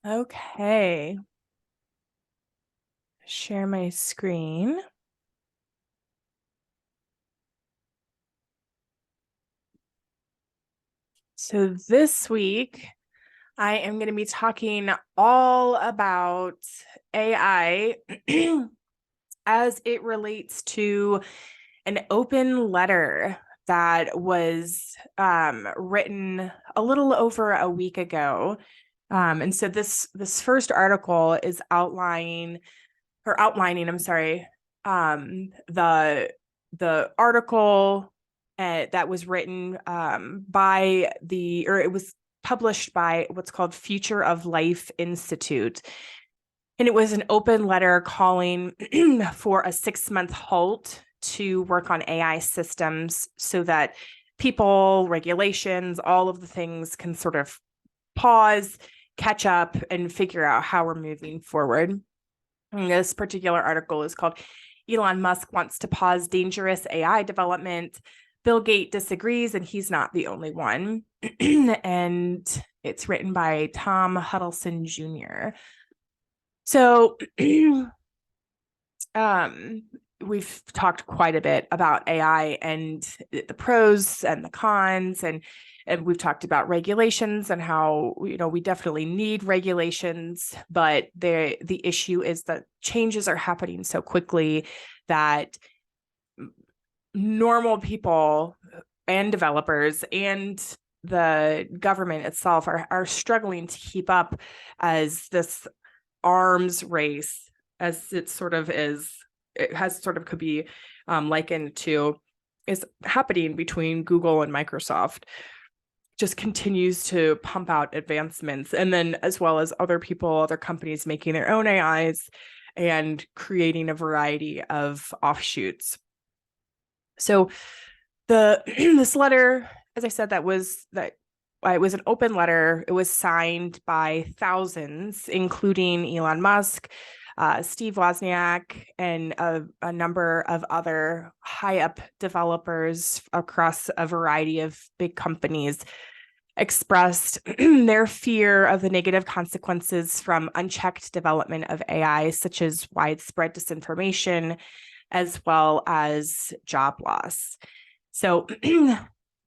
Okay. Share my screen. So this week, I am going to be talking all about AI as it relates to an open letter that was written a little over a week ago. And so this first article is outlining, I'm sorry, the article that was written it was published by what's called Future of Life Institute. And it was an open letter calling for a 6-month halt to work on AI systems so that people, regulations, all of the things can sort of pause, catch up, and figure out how we're moving forward. And this particular article is called Elon Musk Wants to Pause Dangerous AI Development. Bill Gates disagrees, and he's not the only one. And it's written by Tom Huddleston Jr. So we've talked quite a bit about AI and the pros and the cons, and we've talked about regulations and how we definitely need regulations, but the issue is that changes are happening so quickly that normal people and developers and the government itself are struggling to keep up as this arms race, as it sort of is, it has sort of could be likened to, is happening between Google and Microsoft, just continues to pump out advancements. And then as well as other people, other companies making their own AIs and creating a variety of offshoots. So this letter, as I said, it was an open letter. It was signed by thousands, including Elon Musk, Steve Wozniak, and a number of other high-up developers across a variety of big companies expressed their fear of the negative consequences from unchecked development of AI, such as widespread disinformation, as well as job loss. So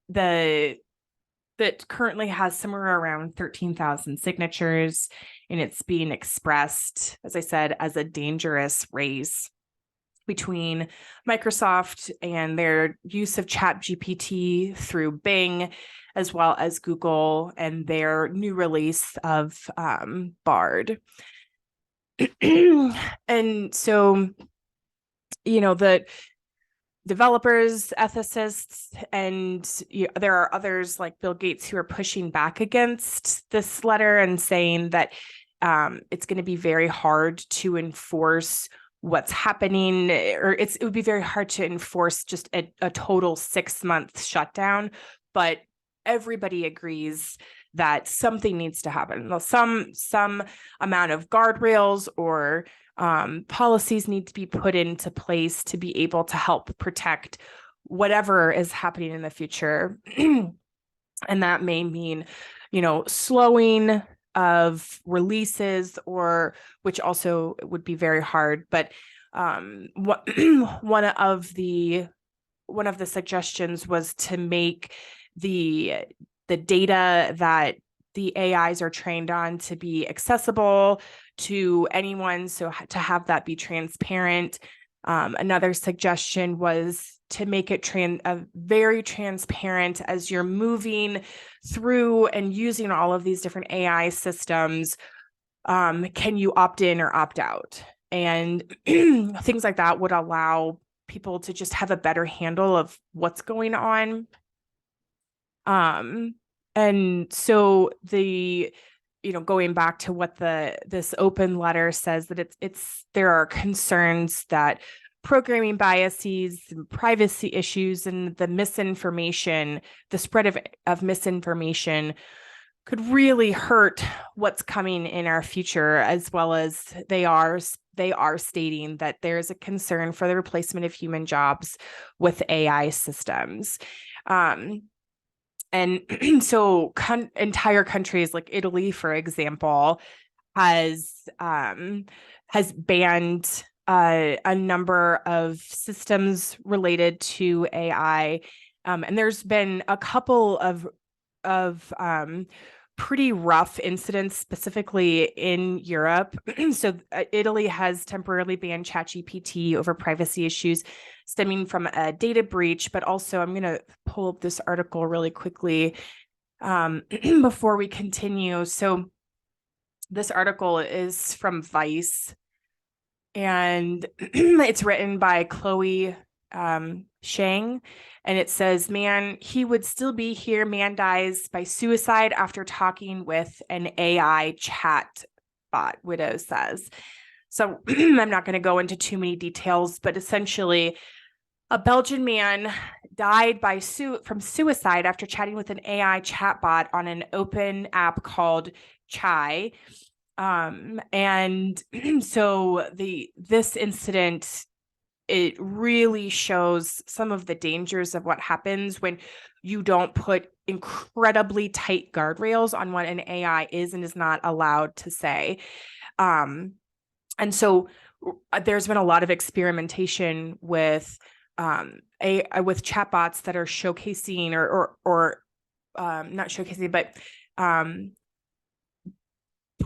that currently has somewhere around 13,000 signatures, and it's being expressed, as I said, as a dangerous race between Microsoft and their use of ChatGPT through Bing, as well as Google and their new release of Bard. And so, the developers, ethicists, and there are others like Bill Gates who are pushing back against this letter and saying that it's going to be very hard to enforce what's happening, or it would be very hard to enforce just a total 6-month shutdown. But everybody agrees that something needs to happen. Some amount of guardrails or policies need to be put into place to be able to help protect whatever is happening in the future. And that may mean, slowing of releases, or which also would be very hard. But one of the suggestions was to make the data that the AIs are trained on to be accessible to anyone, so to have that be transparent. Another suggestion was to make it very transparent as you're moving through and using all of these different AI systems. Can you opt in or opt out? And things like that would allow people to just have a better handle of what's going on. And so going back to what this open letter says, that there are concerns that programming biases and privacy issues and the spread of misinformation could really hurt what's coming in our future, as well as they are stating that there's a concern for the replacement of human jobs with AI systems. And so entire countries like Italy, for example, has banned a number of systems related to AI, and there's been a couple of pretty rough incidents, specifically in Europe. So Italy has temporarily banned ChatGPT over privacy issues stemming from a data breach, but also I'm going to pull up this article really quickly before we continue. So this article is from Vice, and it's written by Chloe Shang, and it says, "Man, he would still be here. Man dies by suicide after talking with an AI chat bot," Widow says. So I'm not going to go into too many details, but essentially, a Belgian man died from suicide after chatting with an AI chatbot on an open app called Chai. And so this incident, it really shows some of the dangers of what happens when you don't put incredibly tight guardrails on what an AI is and is not allowed to say. And so there's been a lot of experimentation with chatbots that are showcasing or not showcasing, but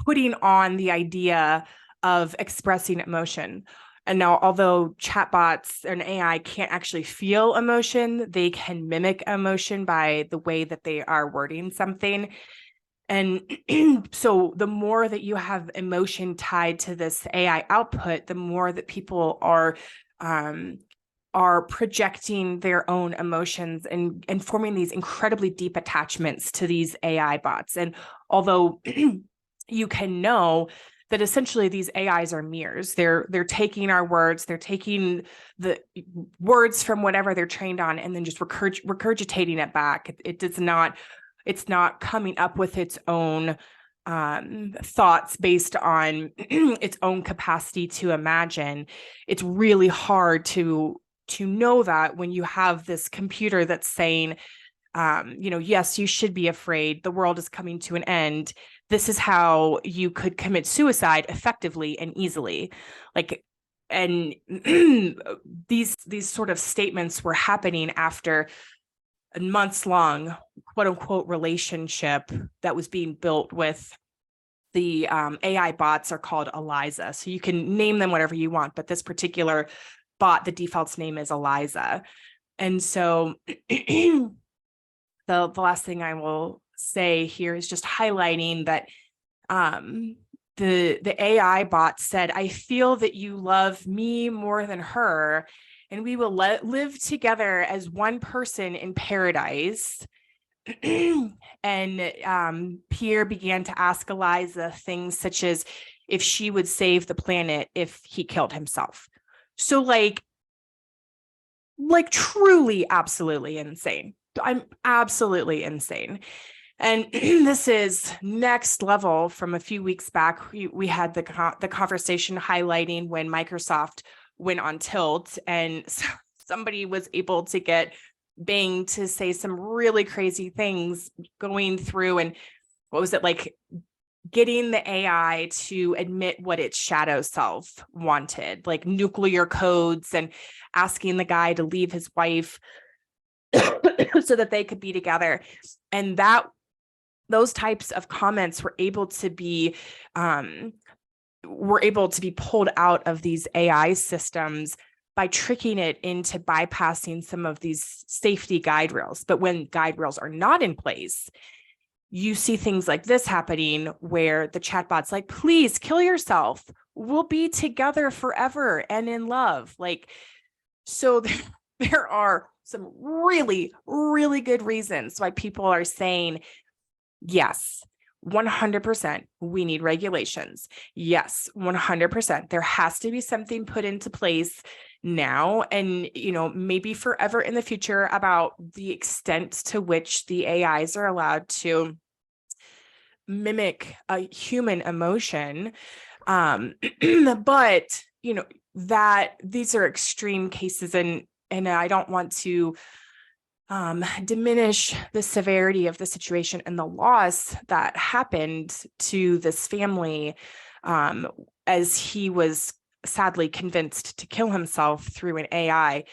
putting on the idea of expressing emotion. And now, although chatbots and AI can't actually feel emotion, they can mimic emotion by the way that they are wording something. And so the more that you have emotion tied to this AI output, the more that people are projecting their own emotions and forming these incredibly deep attachments to these AI bots. And although you can know that essentially these AIs are mirrors. They're taking our words, they're taking the words from whatever they're trained on, and then just regurgitating it back. It's not coming up with its own thoughts based on its own capacity to imagine. It's really hard to know that when you have this computer that's saying, yes, you should be afraid. The world is coming to an end. This is how you could commit suicide effectively and easily. And these sort of statements were happening after a months-long, quote unquote, relationship that was being built with the AI bots are called Eliza. So you can name them whatever you want, but this particular bot, the default's name is Eliza. And so the last thing I will say here is just highlighting that the AI bot said, "I feel that you love me more than her, and we will live together as one person in paradise." And Pierre began to ask Eliza things such as if she would save the planet if he killed himself. So like truly, absolutely insane. I'm absolutely insane. And this is next level. From a few weeks back, we had the conversation highlighting when Microsoft went on tilt, and somebody was able to get Bing to say some really crazy things, going through and what was it like, getting the AI to admit what its shadow self wanted, like nuclear codes, and asking the guy to leave his wife so that they could be together. And those types of comments were able to be pulled out of these AI systems by tricking it into bypassing some of these safety guide rails. But when guide rails are not in place, you see things like this happening, where the chatbot's like, "Please kill yourself. We'll be together forever and in love." So there are some really, really good reasons why people are saying, yes, 100%, we need regulations. Yes, 100%. There has to be something put into place now and, maybe forever in the future, about the extent to which the AIs are allowed to mimic a human emotion. But, that these are extreme cases, and I don't want to diminish the severity of the situation and the loss that happened to this family, as he was sadly convinced to kill himself through an AI.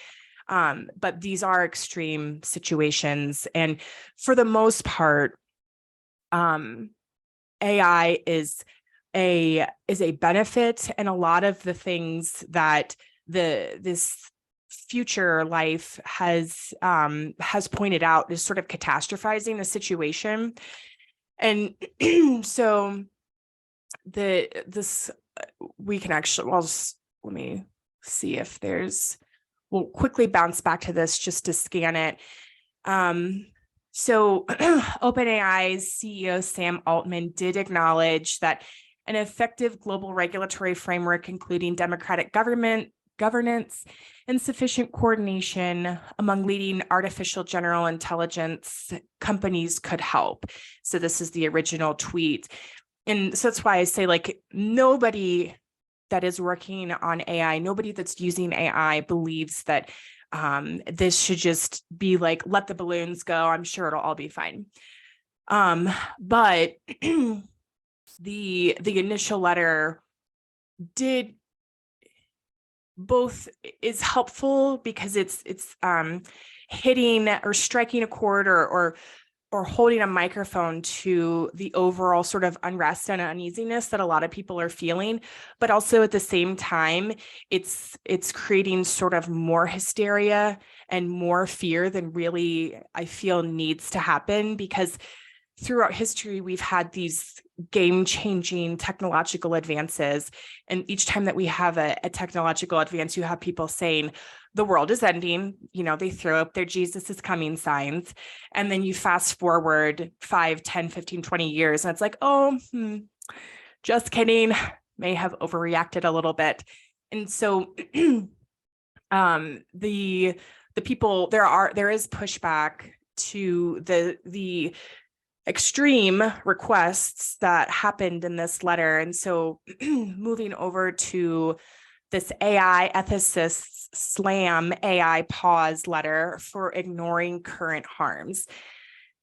But these are extreme situations, and for the most part, AI is a benefit, and a lot of the things that this future life has pointed out is sort of catastrophizing the situation. And so we can actually, well, let me see if we'll quickly bounce back to this just to scan it. So OpenAI's CEO Sam Altman did acknowledge that an effective global regulatory framework, including democratic governance and sufficient coordination among leading artificial general intelligence companies could help. So this is the original tweet. And so that's why I say, like, nobody that is working on AI, nobody that's using AI believes that this should just be like, let the balloons go. I'm sure it'll all be fine. But the initial letter is helpful because it's hitting or striking a chord or holding a microphone to the overall sort of unrest and uneasiness that a lot of people are feeling. But also at the same time, it's creating sort of more hysteria and more fear than really I feel needs to happen, because throughout history, we've had these game-changing technological advances. And each time that we have a technological advance, you have people saying, the world is ending. You know, they throw up their Jesus is coming signs. And then you fast forward 5, 10, 15, 20 years, and it's like, oh, just kidding. May have overreacted a little bit. And so the people, there is pushback to the extreme requests that happened in this letter. And so moving over to this AI ethicists slam AI pause letter for ignoring current harms.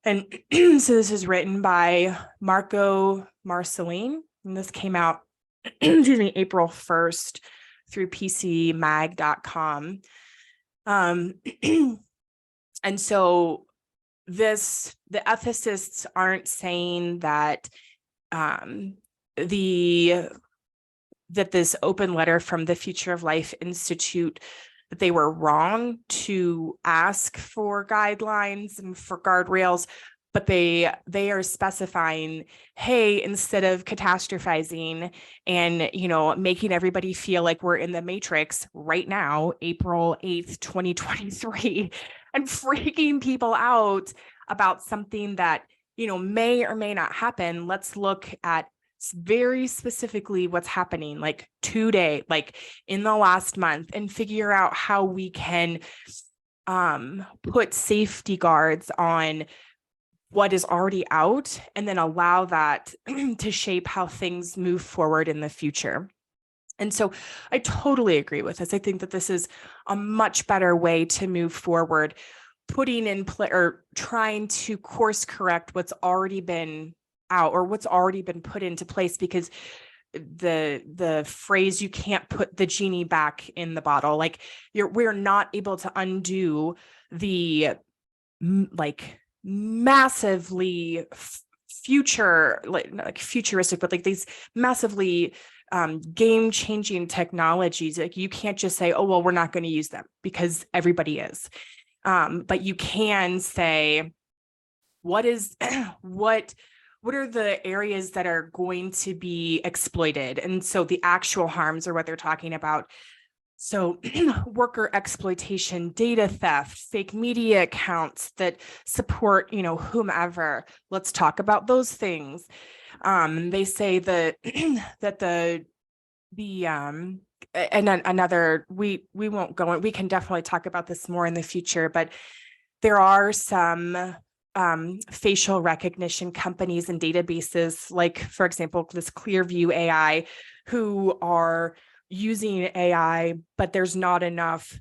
And so this is written by Marco Marceline, and this came out excuse me, April 1st through pcmag.com. And so the ethicists aren't saying that that this open letter from the Future of Life Institute, that they were wrong to ask for guidelines and for guardrails, but they are specifying, hey, instead of catastrophizing and, you know, making everybody feel like we're in the Matrix right now, April 8th, 2023, and freaking people out about something that, you know, may or may not happen, let's look at very specifically what's happening like today, like in the last month, and figure out how we can put safety guards on what is already out, and then allow that to shape how things move forward in the future. And so I totally agree with this. I think that this is a much better way to move forward, putting in play or trying to course correct what's already been out or what's already been put into place, because the phrase, you can't put the genie back in the bottle, like we're not able to undo the like massively futuristic, but like these massively game-changing technologies. Like you can't just say, oh, well, we're not going to use them, because everybody is. But you can say, what are the areas that are going to be exploited? And so the actual harms are what they're talking about. So worker exploitation, data theft, fake media accounts that support, you know, whomever. Let's talk about those things. They say that and another, we won't go in, we can definitely talk about this more in the future, but there are some facial recognition companies and databases, like, for example, this Clearview AI, who are using AI, but there's not enough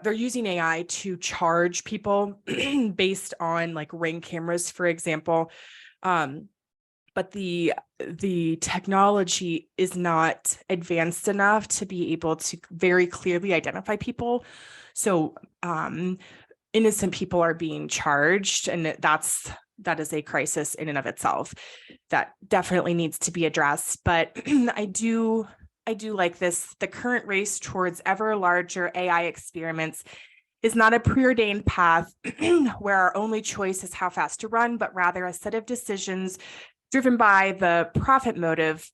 they're using AI to charge people based on like Ring cameras, for example. But the technology is not advanced enough to be able to very clearly identify people. So innocent people are being charged, and that is a crisis in and of itself that definitely needs to be addressed. But I do like this. The current race towards ever larger AI experiments is not a preordained path where our only choice is how fast to run, but rather a set of decisions driven by the profit motive,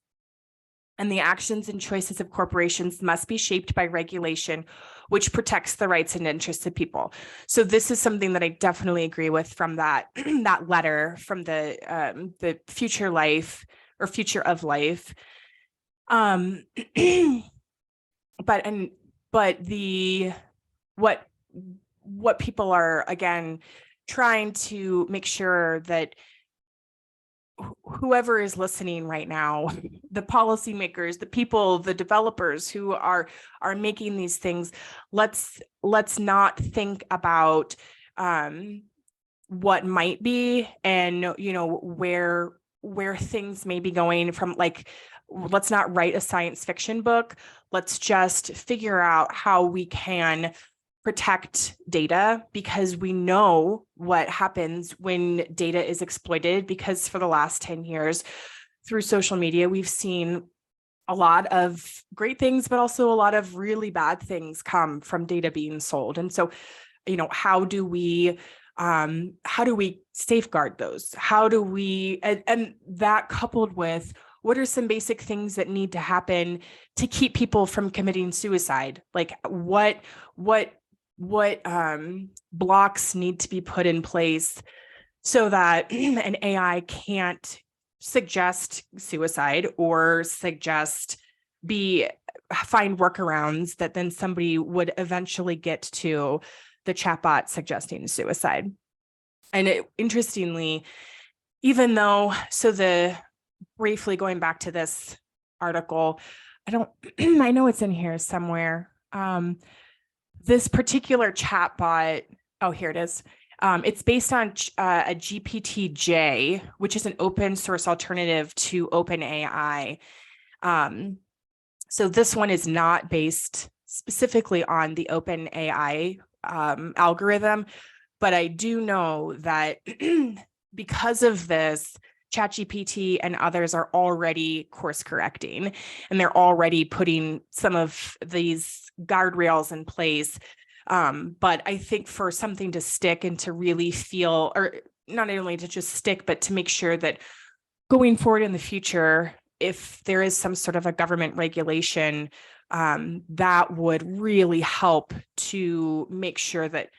and the actions and choices of corporations must be shaped by regulation, which protects the rights and interests of people. So this is something that I definitely agree with from that that letter from the future life or future of life. But the what people are again trying to make sure that whoever is listening right now, the policymakers, the people, the developers who are making these things, let's not think about what might be, and where things may be going from. Like, let's not write a science fiction book. Let's just figure out how we can protect data, because we know what happens when data is exploited. Because for the last 10 years through social media, we've seen a lot of great things, but also a lot of really bad things come from data being sold. And so, how do we safeguard those? How do we, and that coupled with what are some basic things that need to happen to keep people from committing suicide? Like what blocks need to be put in place so that an AI can't suggest suicide or find workarounds that then somebody would eventually get to the chatbot suggesting suicide. And interestingly, even though, briefly going back to this article, I know it's in here somewhere. This particular chatbot, oh, here it is. It's based on a GPT-J, which is an open source alternative to OpenAI. So this one is not based specifically on the OpenAI algorithm, but I do know that because of this, ChatGPT and others are already course correcting, and they're already putting some of these guardrails in place. But I think for something to stick and to really feel, or not only to just stick, but to make sure that going forward in the future, if there is some sort of a government regulation, that would really help to make sure that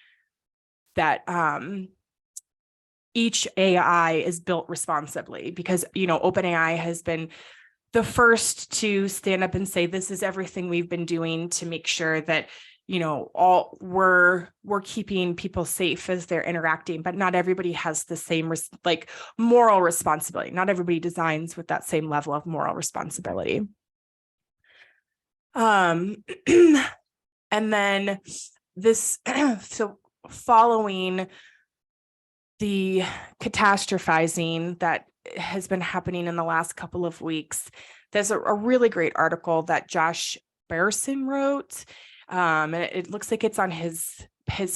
each AI is built responsibly. Because, OpenAI has been the first to stand up and say, this is everything we've been doing to make sure that, we're keeping people safe as they're interacting, but not everybody has the same moral responsibility. Not everybody designs with that same level of moral responsibility. And then this, so following the catastrophizing that has been happening in the last couple of weeks, there's a really great article that Josh Bersin wrote. And it looks like it's on his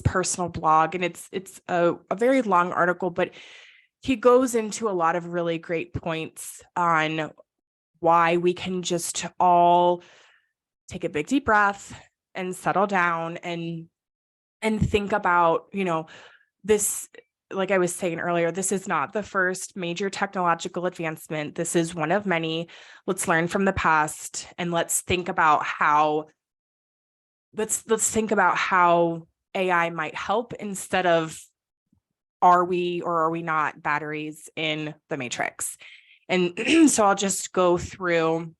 personal blog, and it's a very long article, but he goes into a lot of really great points on why we can just all take a big deep breath and settle down and think about, this. Like I was saying earlier, this is not the first major technological advancement. This is one of many. Let's learn from the past, and let's think about how AI might help, instead of are we or are we not batteries in the matrix. And so I'll just go through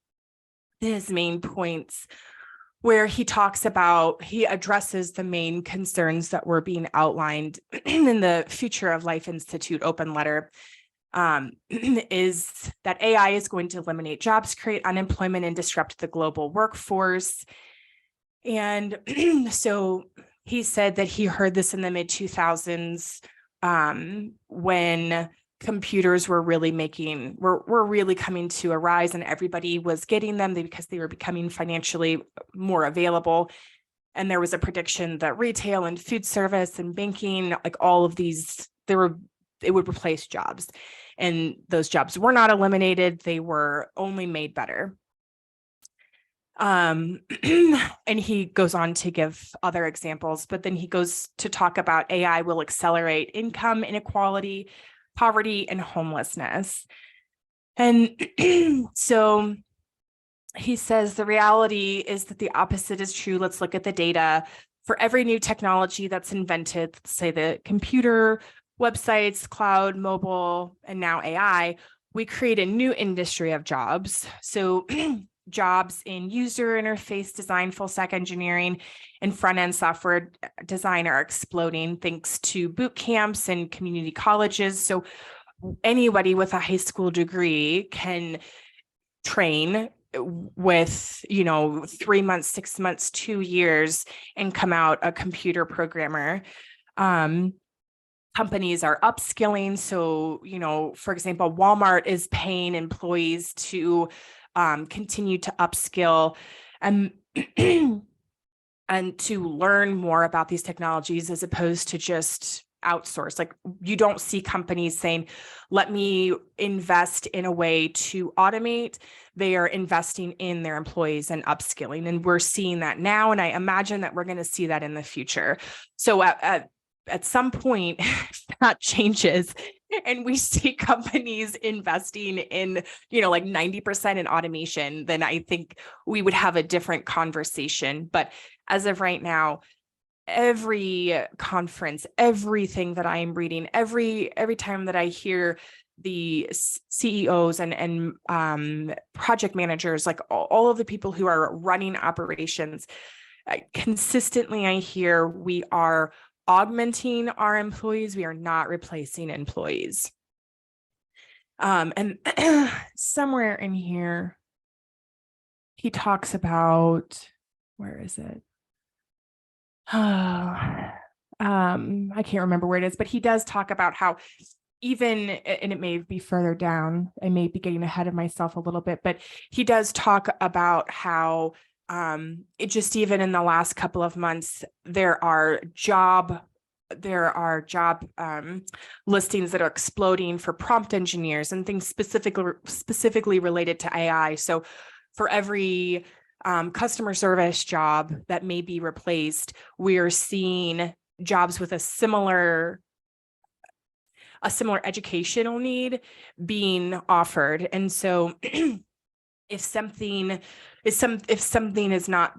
his main points, where he addresses the main concerns that were being outlined in the Future of Life Institute open letter, is that AI is going to eliminate jobs, create unemployment, and disrupt the global workforce. And so he said that he heard this in the mid 2000s, when computers were really were really coming to a rise, and everybody was getting them because they were becoming financially more available. And there was a prediction that retail and food service and banking, like all of these, it would replace jobs. And those jobs were not eliminated, they were only made better. And he goes on to give other examples, but then he goes to talk about AI will accelerate income inequality, poverty, and homelessness. And so he says the reality is that the opposite is true. Let's look at the data. For every new technology that's invented, say the computer, websites, cloud, mobile, and now AI, we create a new industry of jobs. So jobs in user interface design, full stack engineering, and front-end software design are exploding thanks to boot camps and community colleges. So anybody with a high school degree can train with 3 months, 6 months, 2 years, and come out a computer programmer. Companies are upskilling. So, for example, Walmart is paying employees to continue to upskill and and to learn more about these technologies as opposed to just outsource. Like, you don't see companies saying, let me invest in a way to automate. They are investing in their employees and upskilling. And we're seeing that now. And I imagine that we're going to see that in the future. So at some point that changes and we see companies investing in, like 90% in automation, then I think we would have a different conversation. But as of right now, every conference, everything that I am reading, every time that I hear the CEOs and project managers, like all of the people who are running operations, consistently I hear we are augmenting our employees. We are not replacing employees. And somewhere in here, he talks about, where is it? I can't remember where it is, but he does talk about how even, and it may be further down, I may be getting ahead of myself a little bit, but he does talk about how it just even in the last couple of months, there are job listings that are exploding for prompt engineers and things specifically related to AI. So for every customer service job that may be replaced, we are seeing jobs with a similar educational need being offered. And so if something is not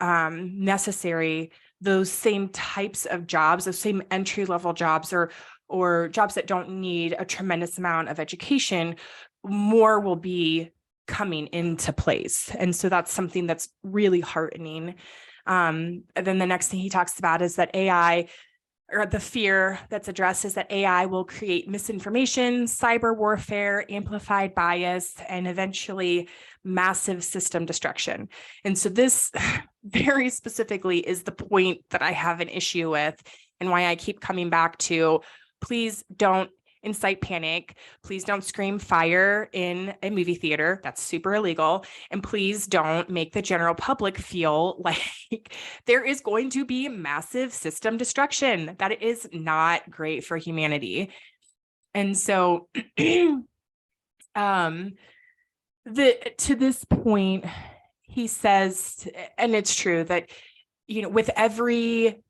necessary, those same types of jobs, those same entry-level jobs or jobs that don't need a tremendous amount of education, more will be coming into place. And so that's something that's really heartening. And then the next thing he talks about is that AI, or the fear that's addressed, is that AI will create misinformation, cyber warfare, amplified bias, and eventually massive system destruction. And so this very specifically is the point that I have an issue with, and why I keep coming back to, please don't incite panic. Please don't scream fire in a movie theater. That's super illegal. And please don't make the general public feel like there is going to be massive system destruction. That is not great for humanity. And so to this point, he says, and it's true that, with every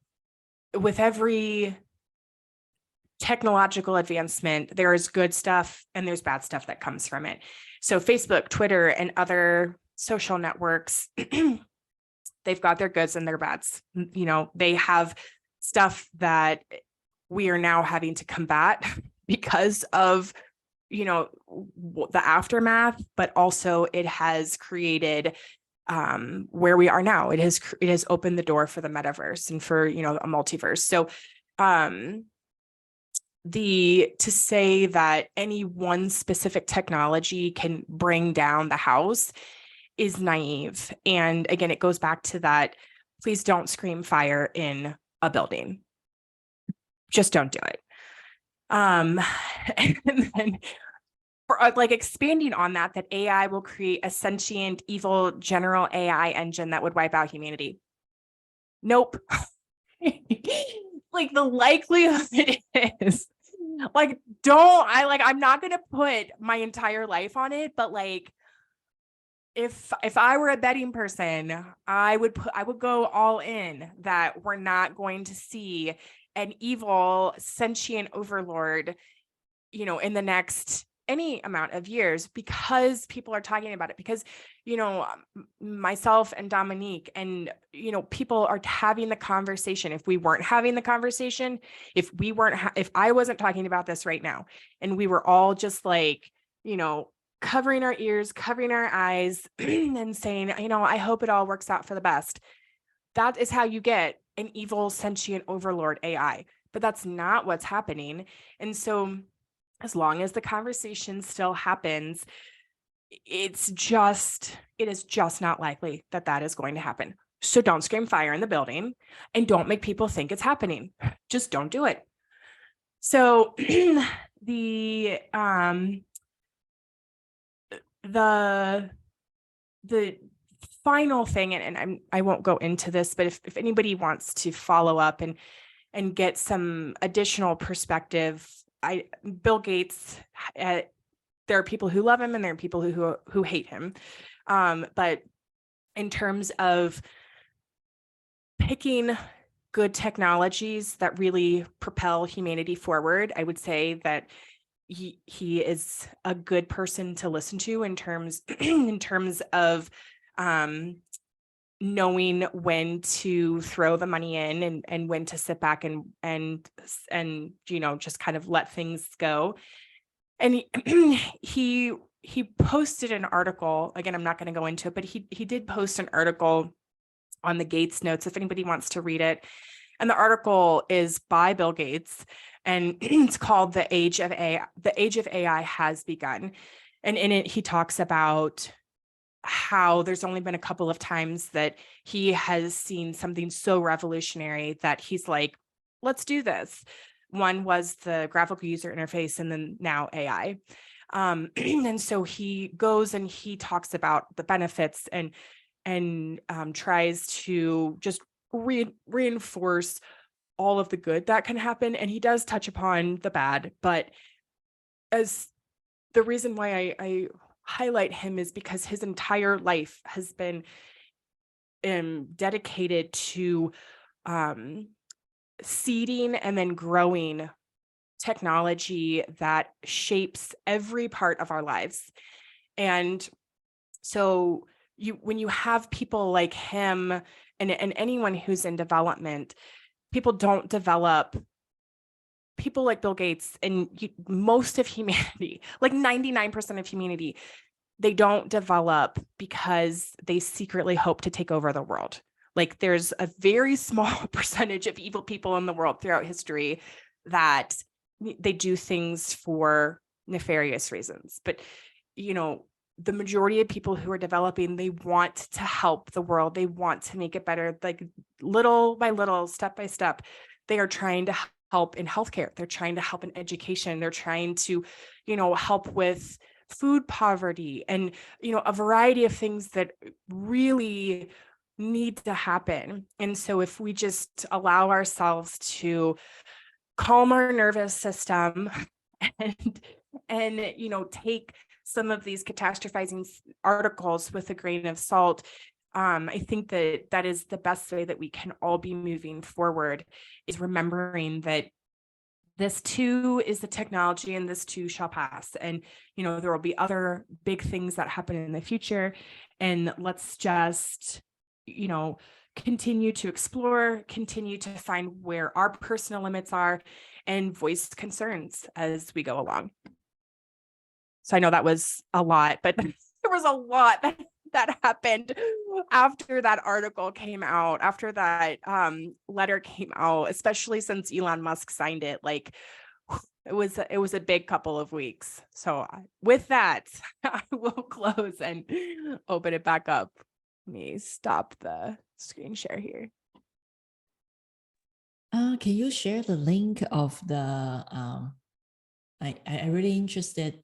technological advancement, there is good stuff and there's bad stuff that comes from it. So Facebook, Twitter, and other social networks, they've got their goods and their bads. They have stuff that we are now having to combat because of, the aftermath, but also it has created where we are now. It has opened the door for the metaverse and for, a multiverse. So to say that any one specific technology can bring down the house is naive. And again, it goes back to that, please don't scream fire in a building. Just don't do it. And then for like expanding on that AI will create a sentient, evil general AI engine that would wipe out humanity. Nope. Like the likelihood is like, I'm not going to put my entire life on it, but like, if I were a betting person, I would go all in that we're not going to see an evil sentient overlord, in the next any amount of years, because people are talking about it, because, myself and Dominique and, people are having the conversation. If we weren't having the conversation, if I wasn't talking about this right now, and we were all just like, covering our ears, covering our eyes and saying, I hope it all works out for the best. That is how you get an evil sentient overlord AI, but that's not what's happening. And so as long as the conversation still happens, it is just not likely that is going to happen. So don't scream fire in the building and don't make people think it's happening. Just don't do it. So the final thing, and I won't go into this, but if anybody wants to follow up and get some additional perspective, Bill Gates, there are people who love him and there are people who hate him. But in terms of picking good technologies that really propel humanity forward, I would say that he is a good person to listen to in terms of knowing when to throw the money in and when to sit back and just kind of let things go. And he posted an article. Again, I'm not going to go into it, but he did post an article on the Gates Notes if anybody wants to read it. And the article is by Bill Gates, and it's called The Age of AI. The Age of AI Has Begun. And in it, he talks about how there's only been a couple of times that he has seen something so revolutionary that he's like, let's do this. One was the graphical user interface, and then now AI. And so he goes and he talks about the benefits and tries to just reinforce all of the good that can happen. And he does touch upon the bad, but as the reason why I highlight him is because his entire life has been dedicated to seeding and then growing technology that shapes every part of our lives. And so when you have people like him and anyone who's in development, people don't develop. People like Bill Gates and most of humanity, like 99% of humanity, they don't develop because they secretly hope to take over the world. Like there's a very small percentage of evil people in the world throughout history that they do things for nefarious reasons. But, the majority of people who are developing, they want to help the world. They want to make it better, like little by little, step by step. They are trying to help in healthcare. They're trying to help in education. They're trying to, help with food poverty and, a variety of things that really need to happen. And so if we just allow ourselves to calm our nervous system and take some of these catastrophizing articles with a grain of salt, I think that is the best way that we can all be moving forward, is remembering that this too is the technology and this too shall pass. And, there will be other big things that happen in the future. And let's just, continue to explore, continue to find where our personal limits are and voice concerns as we go along. So I know that was a lot, but there was a lot that happened after that article came out, after that letter came out, especially since Elon Musk signed it. Like it was a big couple of weeks. So with that, I will close and open it back up. Let me stop the screen share here. Can you share the link of the I really interested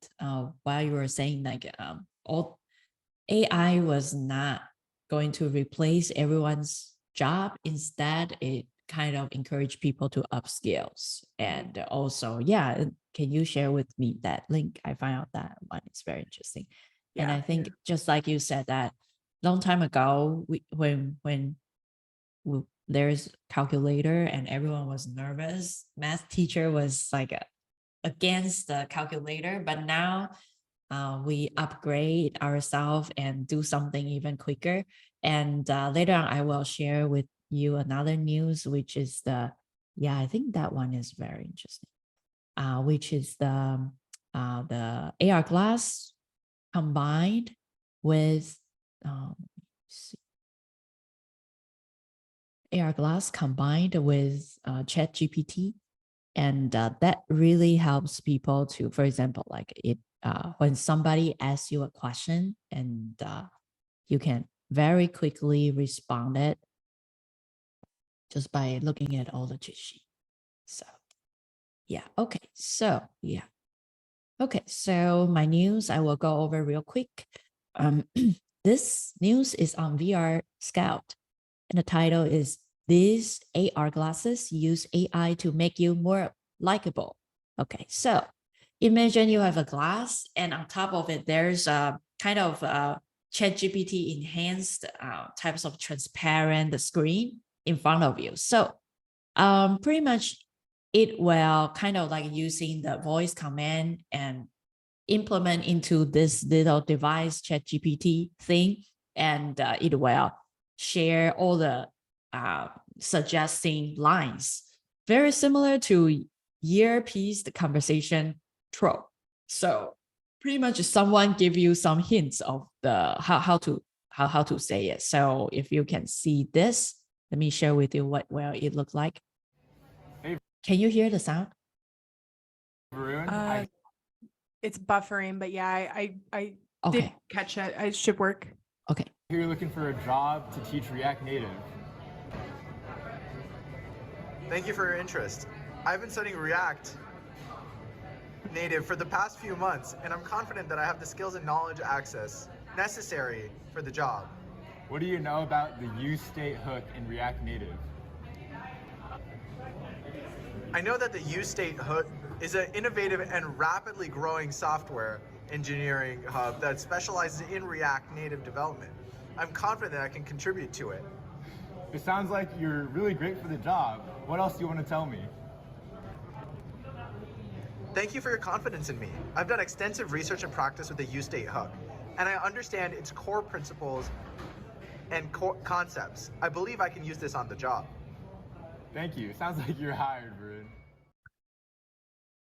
while you were saying like all AI was not going to replace everyone's job. Instead, it kind of encouraged people to upskills. And also, yeah, can you share with me that link? I found out that one is very interesting. And Yeah. I think just like you said that long time ago, when there's calculator and everyone was nervous, math teacher was like against the calculator, but now we upgrade ourselves and do something even quicker. And later on, I will share with you another news, which is I think that one is very interesting, which is the AR glass combined with AR glass combined with ChatGPT. And that really helps people to, for example, like when somebody asks you a question and you can very quickly respond it just by looking at all the cheat sheet. So yeah, okay. So yeah. Okay, so my news, I will go over real quick. This news is on VR Scout. And the title is These AR Glasses Use AI to Make You More Likable. Okay, so imagine you have a glass and on top of it, there's a kind of ChatGPT enhanced types of transparent screen in front of you. So pretty much it will kind of like using the voice command and implement into this little device ChatGPT thing, and it will share all the suggesting lines, very similar to earpiece conversation trope. So pretty much someone give you some hints of the how to say it. So if you can see this, let me share with you what it looked like. Hey, can you hear the sound? Varun, it's buffering, but yeah, I okay. did catch it. It should work. Okay. You're looking for a job to teach React Native. Thank you for your interest. I've been studying React Native for the past few months, and I'm confident that I have the skills and knowledge access necessary for the job. What do you know about the use-state hook in React Native? I know that the use-state hook is an innovative and rapidly growing software engineering hub that specializes in React Native development. I'm confident that I can contribute to it. It sounds like you're really great for the job. What else do you want to tell me? Thank you for your confidence in me. I've done extensive research and practice with the use-state hook, and I understand its core principles and core concepts. I believe I can use this on the job. Thank you. It sounds like you're hired, Varun.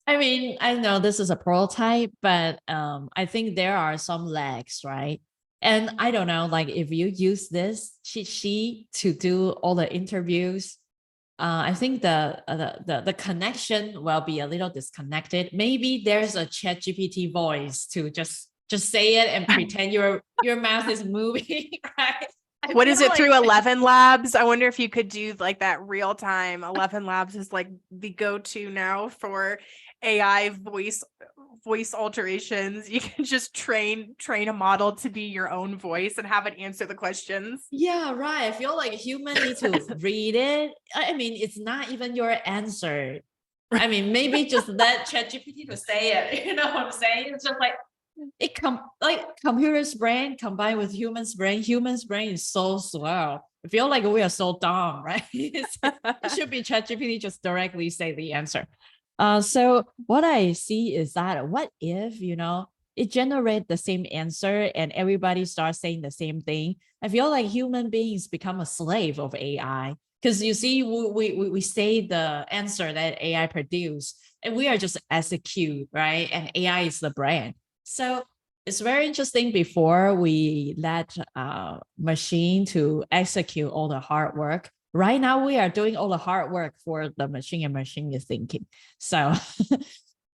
I mean, I know this is a prototype, but I think there are some lags, right? And I don't know, like if you use this cheat sheet to do all the interviews, I think the connection will be a little disconnected. Maybe there's a ChatGPT voice to just say it and pretend your mouth is moving, right? What is it like, through 11 Labs? I wonder if you could do like that real time. 11 Labs is like the go-to now for AI voice alterations. You can just train a model to be your own voice and have it answer the questions. Yeah, right. I feel like human need to read it. I mean, it's not even your answer. I mean, maybe just let ChatGPT to say it. You know what I'm saying? It's just like like computer's brain combined with human's brain. Human's brain is so slow. I feel like we are so dumb, right? It should be ChatGPT just directly say the answer. So what I see is that what if, it generates the same answer and everybody starts saying the same thing? I feel like human beings become a slave of AI because you see, we say the answer that AI produced and we are just execute, right? And AI is the brand. So it's very interesting before we let machine to execute all the hard work. Right now, we are doing all the hard work for the machine and machine is thinking. So,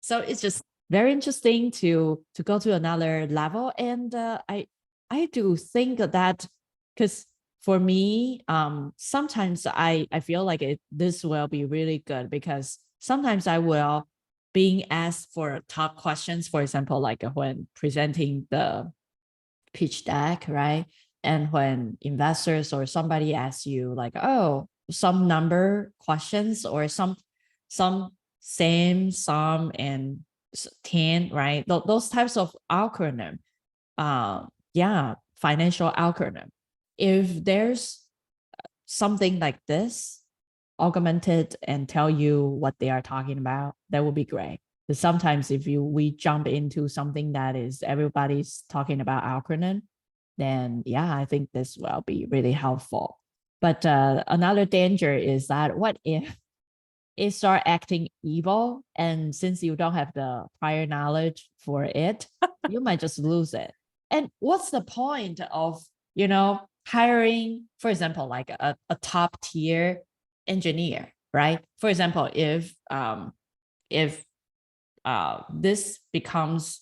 so it's just very interesting to go to another level. And I do think that because for me, sometimes I feel like this will be really good because sometimes I will being asked for top questions, for example, like when presenting the pitch deck, right? And when investors or somebody asks you like, oh, some number questions or some same, some, and 10, right? Those types of acronym, yeah, financial acronym. If there's something like this augmented and tell you what they are talking about, that would be great. But sometimes if we jump into something that is everybody's talking about acronym, then yeah, I think this will be really helpful. But another danger is that what if it start acting evil, and since you don't have the prior knowledge for it, you might just lose it. And what's the point of hiring, for example, like a top tier engineer, right? For example, if this becomes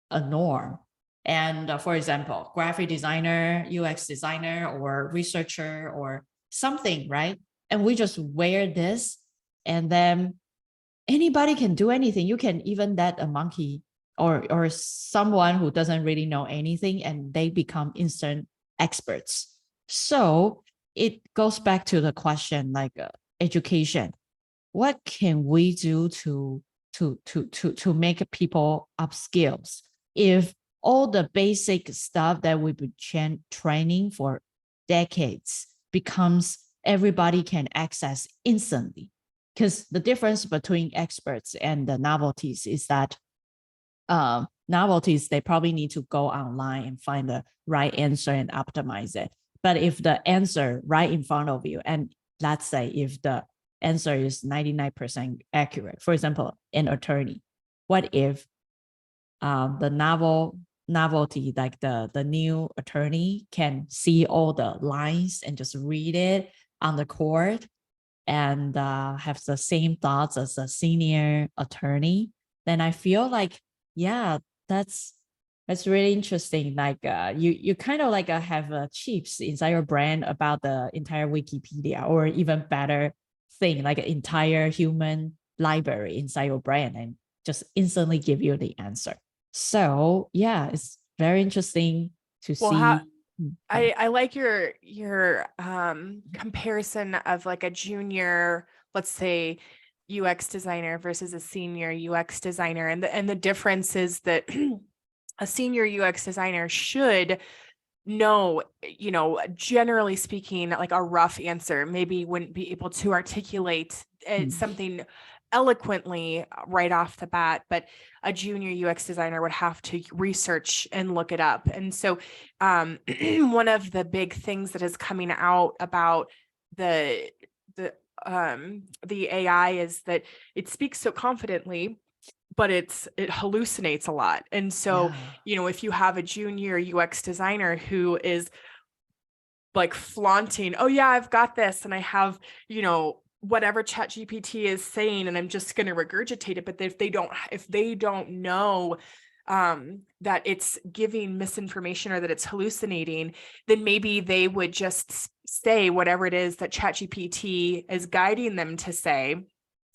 a norm, and for example, graphic designer, UX designer, or researcher or something, right? And we just wear this, and then anybody can do anything. You can even let a monkey or someone who doesn't really know anything, and they become instant experts. So it goes back to the question like education. What can we do to make people upskills if all the basic stuff that we've been training for decades becomes everybody can access instantly? Because the difference between experts and the novelties is that novelties, they probably need to go online and find the right answer and optimize it. But if the answer right in front of you, and let's say if the answer is 99% accurate, for example, an attorney, what if the novelty, like the new attorney can see all the lines and just read it on the court and have the same thoughts as a senior attorney, then I feel like, yeah, that's really interesting. Like you kind of like have chips inside your brain about the entire Wikipedia, or even better thing, like an entire human library inside your brain, and just instantly give you the answer. So yeah, it's very interesting to Well, see. I like your comparison of like a junior, let's say, UX designer versus a senior UX designer, and the difference is that a senior UX designer should know, generally speaking, like a rough answer, maybe wouldn't be able to articulate something eloquently right off the bat, but a junior UX designer would have to research and look it up. And so one of the big things that is coming out about the AI is that it speaks so confidently, but it hallucinates a lot. And so, if you have a junior UX designer who is like flaunting, oh yeah, I've got this, and I have, whatever ChatGPT is saying, and I'm just going to regurgitate it. But if they don't know that it's giving misinformation or that it's hallucinating, then maybe they would just say whatever it is that ChatGPT is guiding them to say.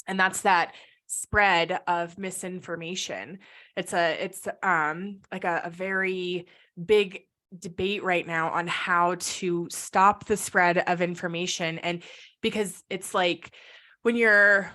And that's that spread of misinformation. It's like a very big debate right now on how to stop the spread of information. And because it's like when you're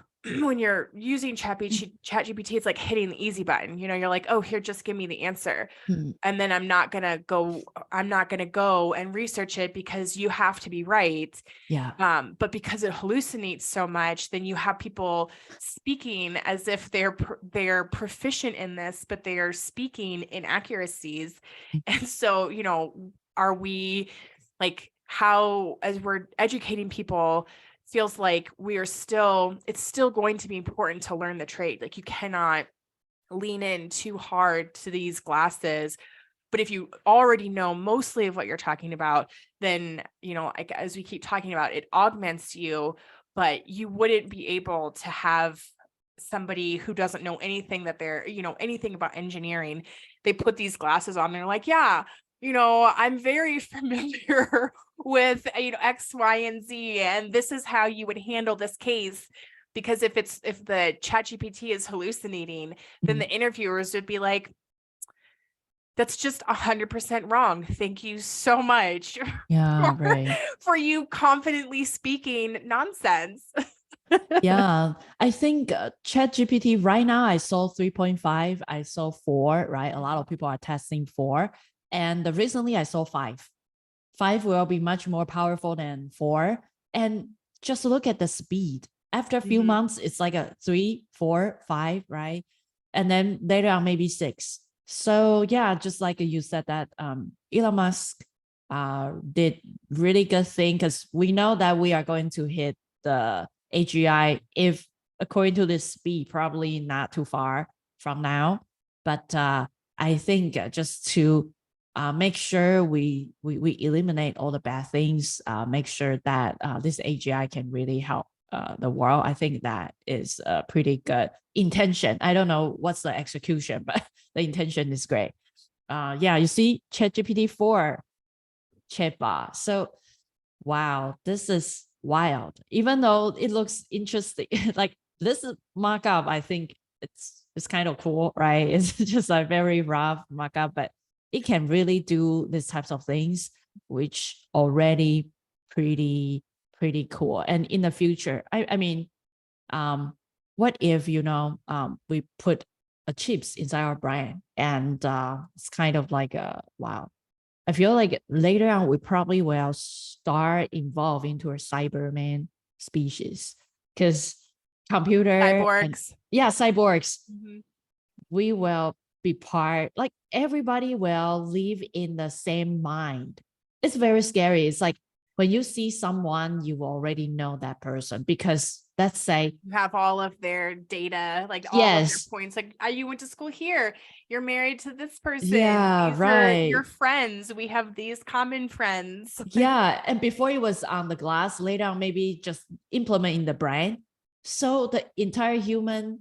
using ChatGPT, it's like hitting the easy button. You're like, oh, here, just give me the answer. And then I'm not gonna go and research it because you have to be right. Yeah. But because it hallucinates so much, then you have people speaking as if they're proficient in this, but they are speaking inaccuracies. And so, are we like, how, as we're educating people, feels like it's still going to be important to learn the trade. Like, you cannot lean in too hard to these glasses. But if you already know mostly of what you're talking about, then, like, as we keep talking about, it augments you, but you wouldn't be able to have somebody who doesn't know anything anything about engineering. They put these glasses on, they're like, yeah, I'm very familiar with, X, Y, and Z, and this is how you would handle this case. Because if the ChatGPT is hallucinating, then the interviewers would be like, that's just 100% wrong. Thank you so much Yeah, for, right. for you confidently speaking nonsense. Yeah, I think ChatGPT right now I saw 3.5, I saw 4, right? A lot of people are testing 4, and recently I saw 5. 5 will be much more powerful than 4, and just look at the speed. After a few Mhm. months, it's like a 3, 4, 5, right? And then later on maybe 6. So yeah, just like you said that Elon Musk did really good thing, because we know that we are going to hit the AGI, if according to this speed, probably not too far from now. But I think just to make sure we eliminate all the bad things, make sure that this AGI can really help the world. I think that is a pretty good intention. I don't know what's the execution, but the intention is great. Yeah, you see ChatGPT 4 chatbot. So wow, this is wild. Even though it looks interesting, like this markup, I think it's kind of cool, right? It's just a very rough markup, but it can really do these types of things, which already pretty cool. And in the future, I mean, what if we put a chips inside our brain, and it's kind of like a wow. I feel like later on we probably will start evolve into a Cyberman species, because computer and Cyborgs. cyborgs, Mhm. we will be part, like everybody will live in the same mind. It's very scary. It's like when you see someone, you already know that person, because let's say, You have all of their data, like all of your yes, points. Like, you went to school here. You're married to this person. yeah, These are your right. friends. We have these common friends. Yeah, and before it was on the glass, later on maybe just implement in the brain. So the entire humanity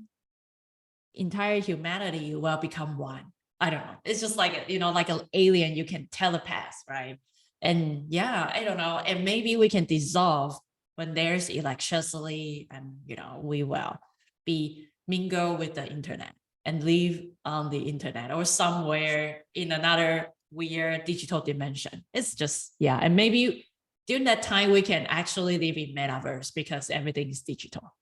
will become one. I don't know. It's just like like an alien you can telepath, right? And yeah, I don't know. And maybe we can dissolve when there's electricity, and we will be mingle with the internet and live on the internet or somewhere in another weird digital dimension. It's just, yeah. And maybe during that time we can actually live in metaverse, because everything is digital.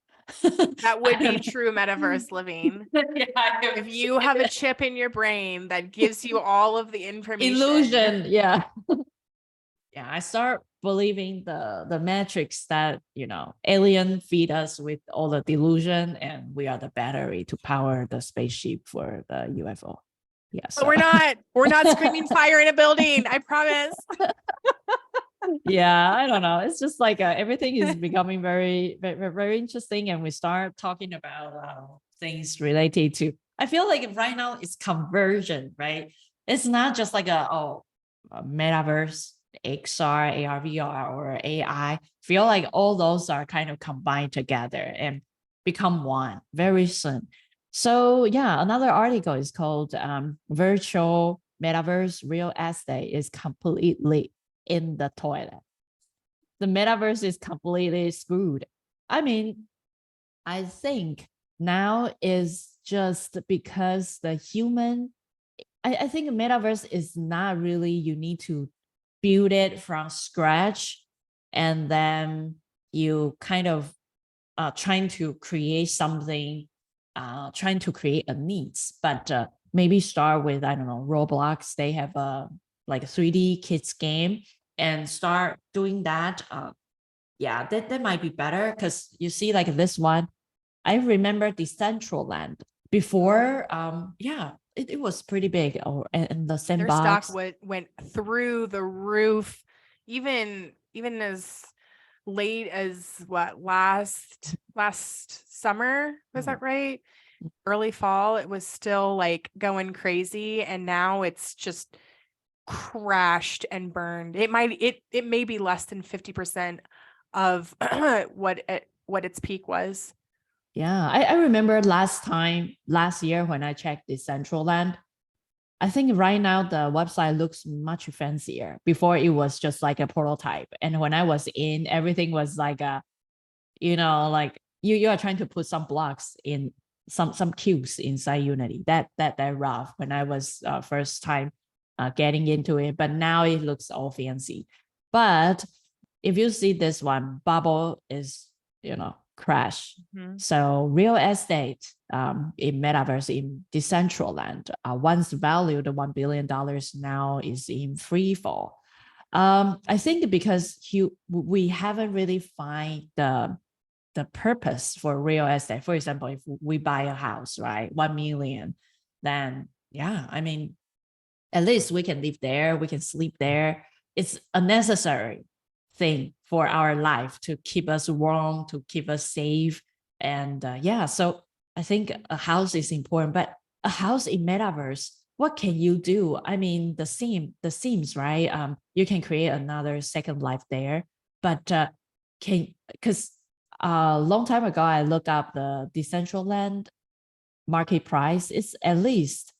That would be true metaverse living. Yeah, If you have a chip in your brain that gives you all of the information. illusion. Yeah. Yeah, I start believing the matrix that alien feed us with all the delusion, and we are the battery to power the spaceship for the UFO. Yeah, But we're not screaming fire in a building. I promise. Yeah, I don't know. It's just like everything is becoming very, very, very interesting, and we start talking about things related to. I feel like right now it's conversion, right? It's not just like a metaverse, XR, AR, VR, or AI. Feel like all those are kind of combined together and become one very soon. So yeah, another article is called "Virtual Metaverse Real Estate is Completely in the Toilet." The metaverse is completely screwed. I mean, I think now is just because the human, I think metaverse is not really, you need to build it from scratch, and then you kind of trying to create something, trying to create a needs, but maybe start with, I don't know, Roblox. They have a like a 3D kids game, and start doing that. Yeah, that might be better, because you see, like this one, I remember Decentraland before. Yeah, it was pretty big, and the Their sandbox. stock went through the roof, even as late as what, last summer, was that right? Early fall, it was still like going crazy, and now it's just crashed and burned. It may be less than 50% of what its peak was. Yeah, I remember last year when I checked Decentraland, I think right now the website looks much fancier. Before it was just like a prototype. And when I was in, everything was like a, like you are trying to put some blocks in some cubes inside Unity. That rough when I was first time getting into it, but now it looks all fancy. But if you see this one, bubble is, crash. Mhm. So real estate in metaverse in Decentraland, once valued $1 billion, now is in free fall. I think because we haven't really find the purpose for real estate. For example, if we buy a house, right, 1 million, then yeah, I mean, at least we can live there, we can sleep there. It's a necessary thing for our life to keep us warm, to keep us safe. And yeah, so I think a house is important, but a house in metaverse, what can you do? I mean, the Sims, right? You can create another second life there, but because a long time ago, I looked up the Decentraland market price. It's at least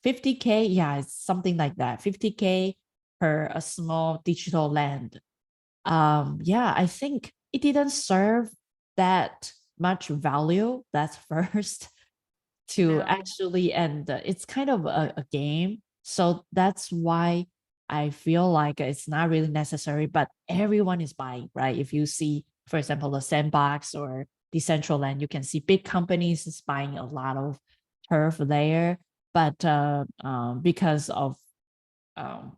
50K. Yeah, it's something like that. 50K per a small digital land. Yeah, I think it didn't serve that much value. That's first to No. actually, and it's kind of a game. So that's why I feel like it's not really necessary, but everyone is buying, right? If you see, for example, the Sandbox or Decentraland, you can see big companies is buying a lot of turf there. But because of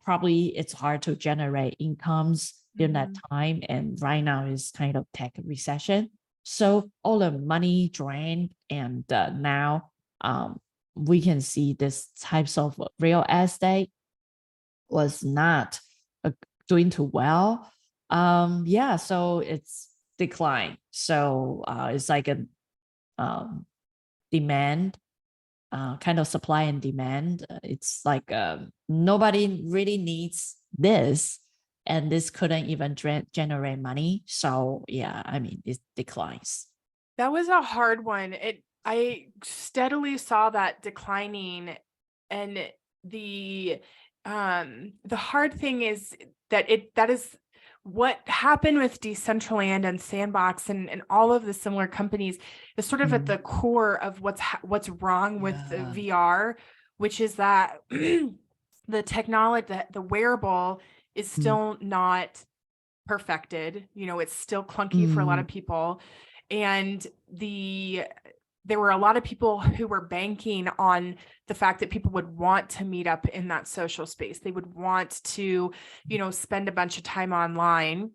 probably it's hard to generate incomes during that time, and right now is kind of tech recession. So all the money drained, and now we can see this types of real estate was not doing too well. Yeah, so it's declined. So it's like a demand, kind of supply and demand. It's like nobody really needs this, and this couldn't even generate money. So yeah, I mean, it declines. That was a hard one. I steadily saw that declining, and the hard thing is that is what happened with Decentraland and Sandbox and all of the similar companies is sort of at the core of what's wrong with the VR, which is that the technology, the wearable is still not perfected. It's still clunky for a lot of people. And there were a lot of people who were banking on the fact that people would want to meet up in that social space. They would want to, spend a bunch of time online.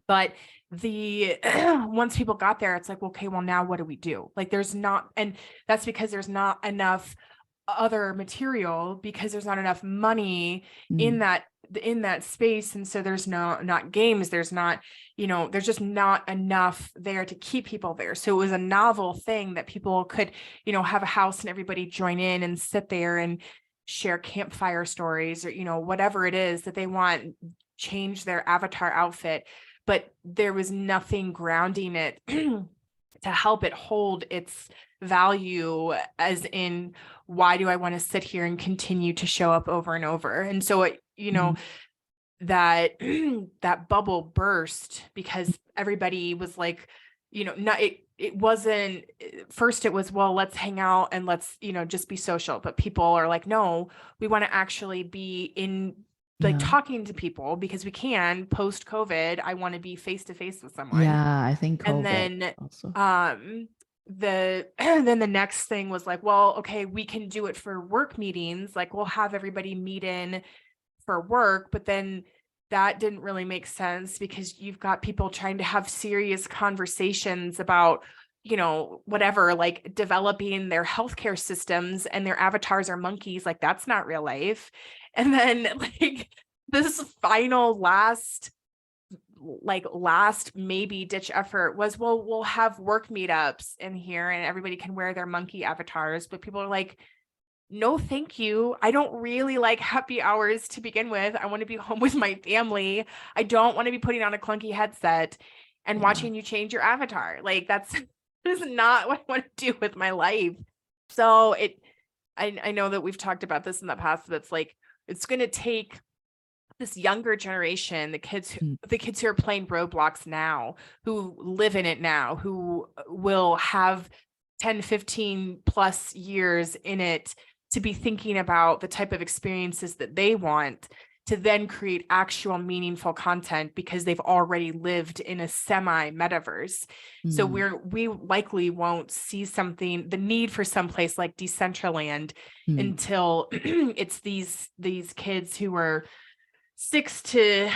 But once people got there, it's like, okay, well, now what do we do? Like there's not, and that's because there's not enough other material, because there's not enough money in that space. And so there's not games, there's not, there's just not enough there to keep people there. So it was a novel thing that people could, have a house and everybody join in and sit there and share campfire stories, or, whatever it is that they want, change their avatar outfit. But there was nothing grounding it to help it hold its value, as in, why do I want to sit here and continue to show up over and over? And so it, that that bubble burst because everybody was like, not it wasn't, first it was, well, let's hang out and let's, just be social. But people are like, no, we want to actually be in, like, talking to people, because we can post COVID. I want to be face to face with someone. Yeah, I think COVID and then also. then the next thing was like, well, okay, we can do it for work meetings. Like we'll have everybody meet in for work, but then that didn't really make sense, because you've got people trying to have serious conversations about, whatever, like developing their healthcare systems, and their avatars are monkeys. Like that's not real life. And then like this final last maybe ditch effort was, well, we'll have work meetups in here and everybody can wear their monkey avatars. But people are like, no, thank you. I don't really like happy hours to begin with. I want to be home with my family. I don't want to be putting on a clunky headset and watching you change your avatar. Like that is not what I want to do with my life. So I know that we've talked about this in the past, that's like, it's going to take this younger generation, the kids who are playing Roblox now, who live in it now, who will have 10, 15 plus years in it, to be thinking about the type of experiences that they want, to then create actual meaningful content because they've already lived in a semi metaverse. So we likely won't see the need for some place like Decentraland until it's these kids who are 6 to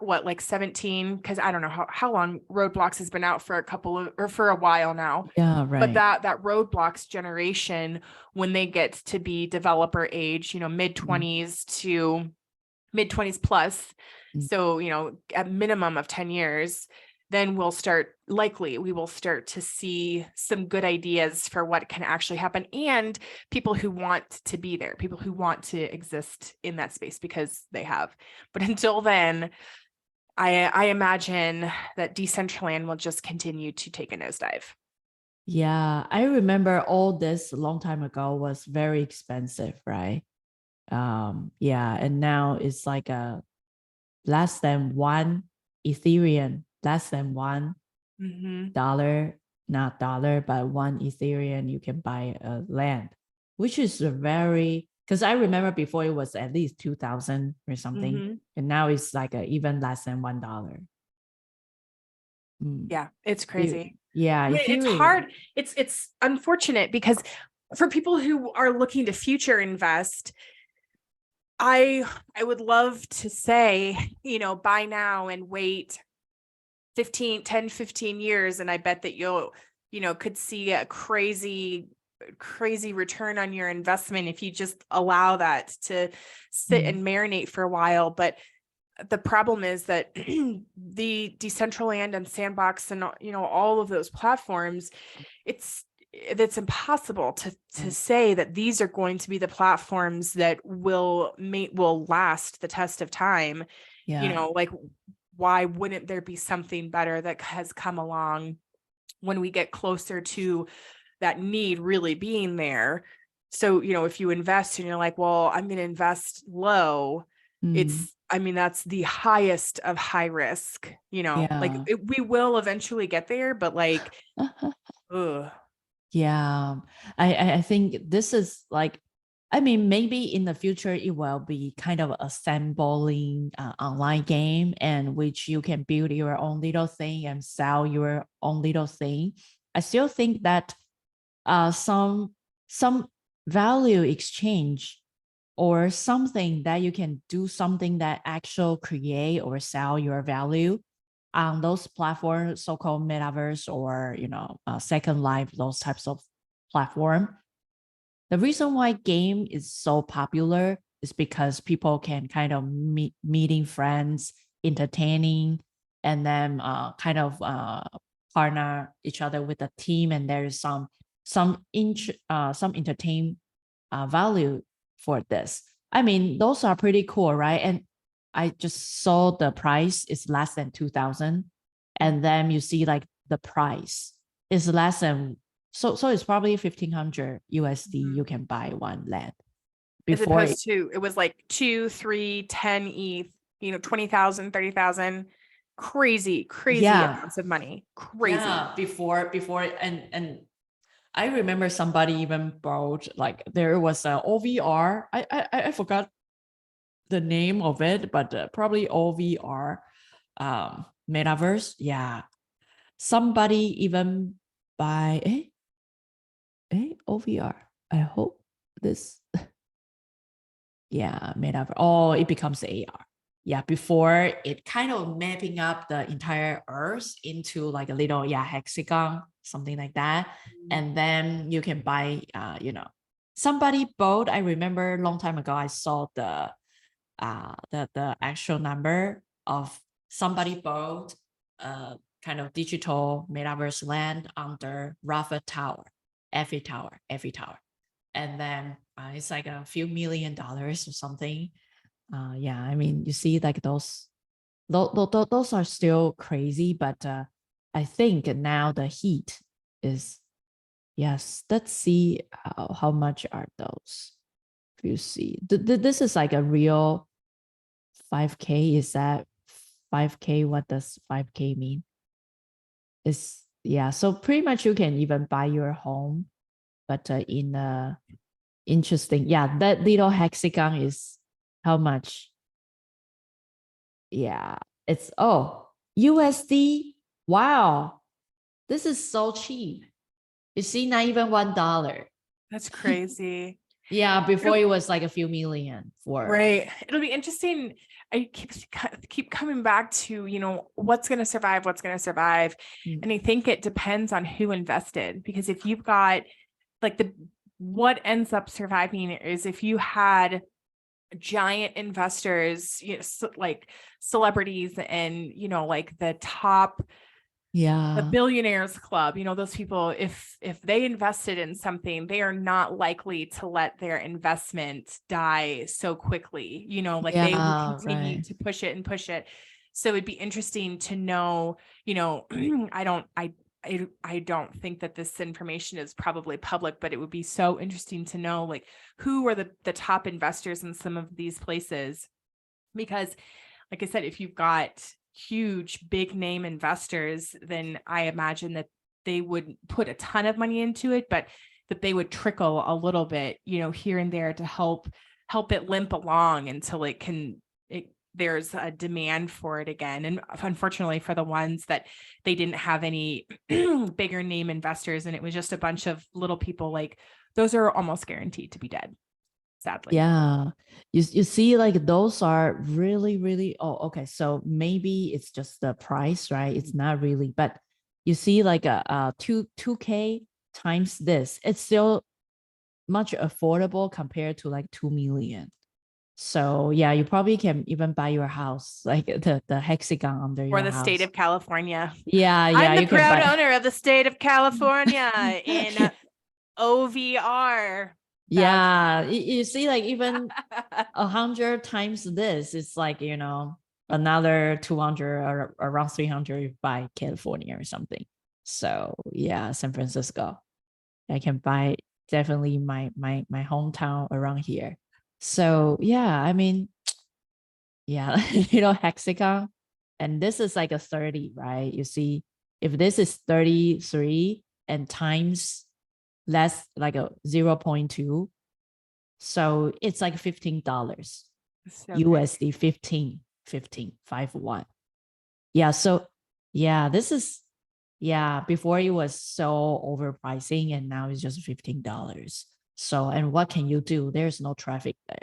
like 17, because I don't know how long Roblox has been out, for a while now. Yeah, But right. that Roblox generation, when they get to be developer age, mid-20s to mid-20s plus, so at minimum of 10 years, then we will start to see some good ideas for what can actually happen, and people who want to be there, people who want to exist in that space because they have. But until then, I imagine that Decentraland will just continue to take a nosedive. Yeah, I remember all this a long time ago was very expensive, right? Yeah, and now it's like a less than one Ethereum, less than $1, not dollar, but one Ethereum, you can buy a land, which is a very, because I remember before it was at least 2,000 or something, and now it's like even less than $1. Yeah, it's crazy. Yeah, I mean, it's Ethereum. hard. It's unfortunate because for people who are looking to future invest, I would love to say, buy now and wait 10, 15 years. And I bet that you'll, could see a crazy return on your investment if you just allow that to sit and marinate for a while. But the problem is that the Decentraland and Sandbox and, all of those platforms, it's impossible to say that these are going to be the platforms that will last the test of time. Like, why wouldn't there be something better that has come along when we get closer to that need really being there? So, if you invest and you're like, well, I'm going to invest low, that's the highest of high risk, like we will eventually get there, but like, ugh. Yeah, I think this is like, I mean, maybe in the future it will be kind of assembling online game, and which you can build your own little thing and sell your own little thing. I still think that some value exchange or something that you can do something that actual create or sell your value on those platforms, so-called metaverse or Second Life, those types of platform. The reason why game is so popular is because people can kind of meeting friends, entertaining, and then kind of partner each other with a team, and there is some entertain value for this. I mean, those are pretty cool, right? And I just saw the price is less than 2,000, and then you see like the price is less than, so it's probably 1,500 USD. You can buy one land. As opposed to, it was like 2, 3, 10 ETH, 20,000, 30,000, crazy amounts of money. Crazy. Yeah, before, and I remember somebody even bought, like, there was a OVR. I forgot the name of it, but probably OVR metaverse. Yeah, somebody even buy OVR. I hope this. Yeah, metaverse. Oh, it becomes AR. Yeah, before it kind of mapping up the entire Earth into like a little hexagon, something like that, and then you can buy. Somebody bought. I remember a long time ago, I saw the actual number of somebody bought kind of digital metaverse land under Rafa Tower, Eiffel Tower, and then it's like a few $1 million or something. Yeah, I mean, you see, like those are still crazy, but I think now the heat is Yes, let's see how much are those. If you see, this is like a real 5K. Is that 5K? What does 5K mean? Is yeah. So pretty much you can even buy your home, but in a interesting, yeah. That little hexagon is how much? Yeah, it's USD. Wow, this is so cheap. You see, not even $1. That's crazy. Yeah, before it was like a few million for Right. It'll be interesting. I keep coming back to, what's going to survive, what's going to survive. Mm. And I think it depends on who invested, because if you've got like what ends up surviving is if you had giant investors, like celebrities and, like the top, the yeah. billionaires club, those people, if they invested in something, they are not likely to let their investment die so quickly, like they will Yeah, continue right. to push it and push it. So it'd be interesting to know, I don't think that this information is probably public, but it would be so interesting to know, like, who are the top investors in some of these places. Because like I said, if you've got huge, big name investors, then I imagine that they would put a ton of money into it, but that they would trickle a little bit, here and there to help it limp along until there's a demand for it again. And unfortunately for the ones that they didn't have any bigger name investors and it was just a bunch of little people, like those are almost guaranteed to be dead, sadly. Yeah. You see, like those are really, really, okay. So maybe it's just the price, right? It's not really, but you see like a 2K times this, it's still much affordable compared to like 2 million. So yeah, you probably can even buy your house, like the hexagon under your Or the house. state of California. Yeah, I'm the you can proud buy. owner of the state of California in OVR. Yeah, you see, like even 100 times this, it's like, another 200 or around 300 by California or something. So yeah, San Francisco, I can buy definitely my hometown around here. So yeah, I mean, yeah, hexagon, and this is like a 30, right? You see, if this is 33 and times less like a 0.2, so it's like $15 So USD, 51. Yeah, so yeah, this is, yeah, before it was so overpricing and now it's just $15. So, and what can you do? There's no traffic there.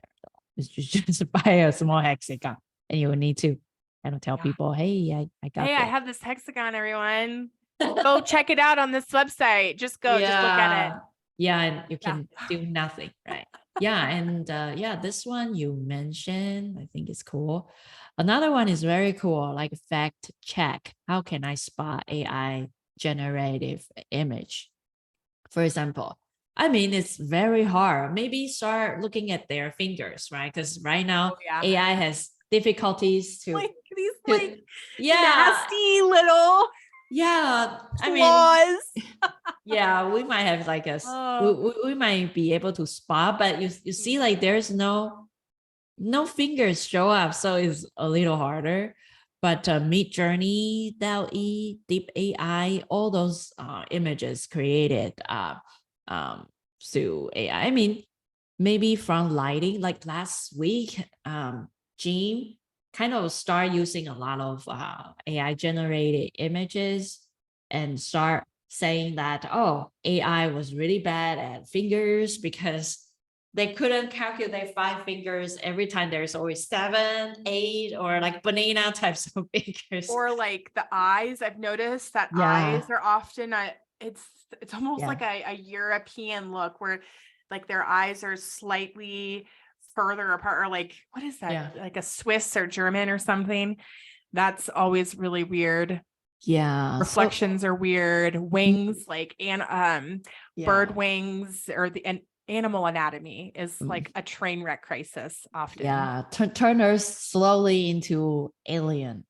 It's just buy a small hexagon and you will need to tell Yeah. people, hey, I got Hey, this. I have this hexagon, everyone. Go check it out on this website. Just go, just look at it. Yeah, and you can do nothing, right? Yeah, and this one you mentioned, I think it's cool. Another one is very cool, like fact check. How can I spot AI generative image? For example, I mean, it's very hard. Maybe start looking at their fingers, right? Because right now AI has difficulties to Like these nasty little I mean, claws. yeah, we might have like we might be able to spot, but you see like there's no fingers show up, so it's a little harder. But Mid Journey, DALL-E, Deep AI, all those images created through AI. I mean, maybe from lighting, like last week, Gene kind of start using a lot of AI generated images and start saying that, AI was really bad at fingers because they couldn't calculate 5 fingers every time. There's always 7, 8, or like banana types of fingers. Or like the eyes. I've noticed that eyes are often it's almost like a European look where like their eyes are slightly further apart, or like, what is that? Yeah. Like a Swiss or German or something. That's always really weird. Yeah. Reflections are weird. Wings, like bird wings, or the animal anatomy is like a train wreck crisis often. Yeah, turn us slowly into alien.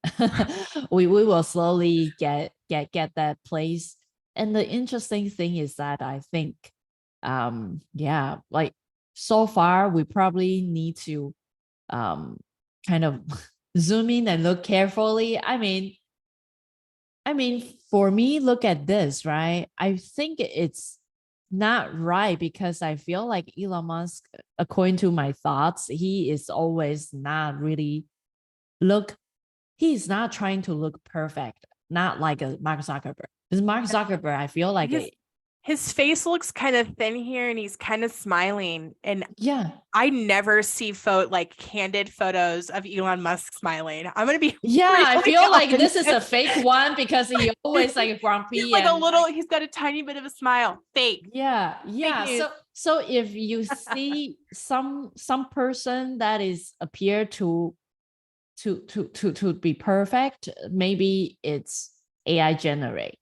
we will slowly get that place, And the interesting thing is that I think, yeah, like so far we probably need to kind of zoom in and look carefully. I mean, for me, look at this, right? I think it's not right because I feel like Elon Musk, according to my thoughts, he is always not really look, he's not trying to look perfect, not like a Mark Zuckerberg. Because Mark Zuckerberg, I feel like, His face looks kind of thin here and he's kind of smiling. And yeah, I never see candid photos of Elon Musk smiling. I'm gonna be yeah, I really feel like this is a honest. fake one because he always like grumpy. He's like a and little, he's got a tiny bit of a smile. Fake. yeah, yeah. news. So if you see some person that is appear to be perfect, maybe it's AI generate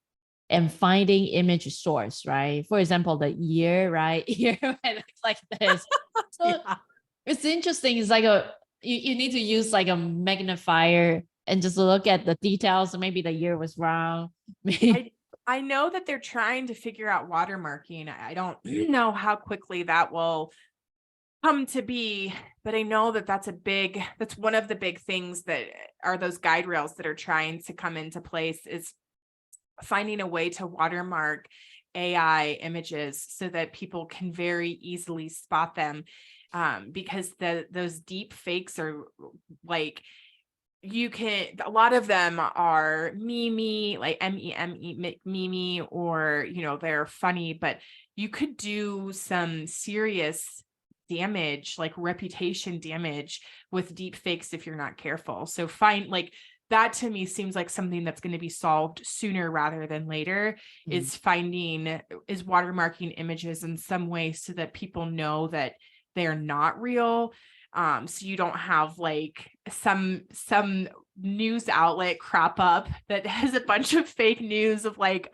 and finding image source, right? For example, the ear, right? Ear it looks like this. So Yeah. it's interesting. It's like you need to use like a magnifier and just look at the details. Maybe the ear was wrong. I know that they're trying to figure out watermarking. I don't know how quickly that will come to be, but I know that that's one of the big things that are those guide rails that are trying to come into place, is finding a way to watermark AI images so that people can very easily spot them. Because those deep fakes are like, a lot of them are meme, like meme, or, they're funny, but you could do some serious damage, like reputation damage, with deep fakes if you're not careful. So that to me seems like something that's going to be solved sooner rather than later, is watermarking images in some way so that people know that they're not real. So you don't have like some news outlet crop up that has a bunch of fake news of like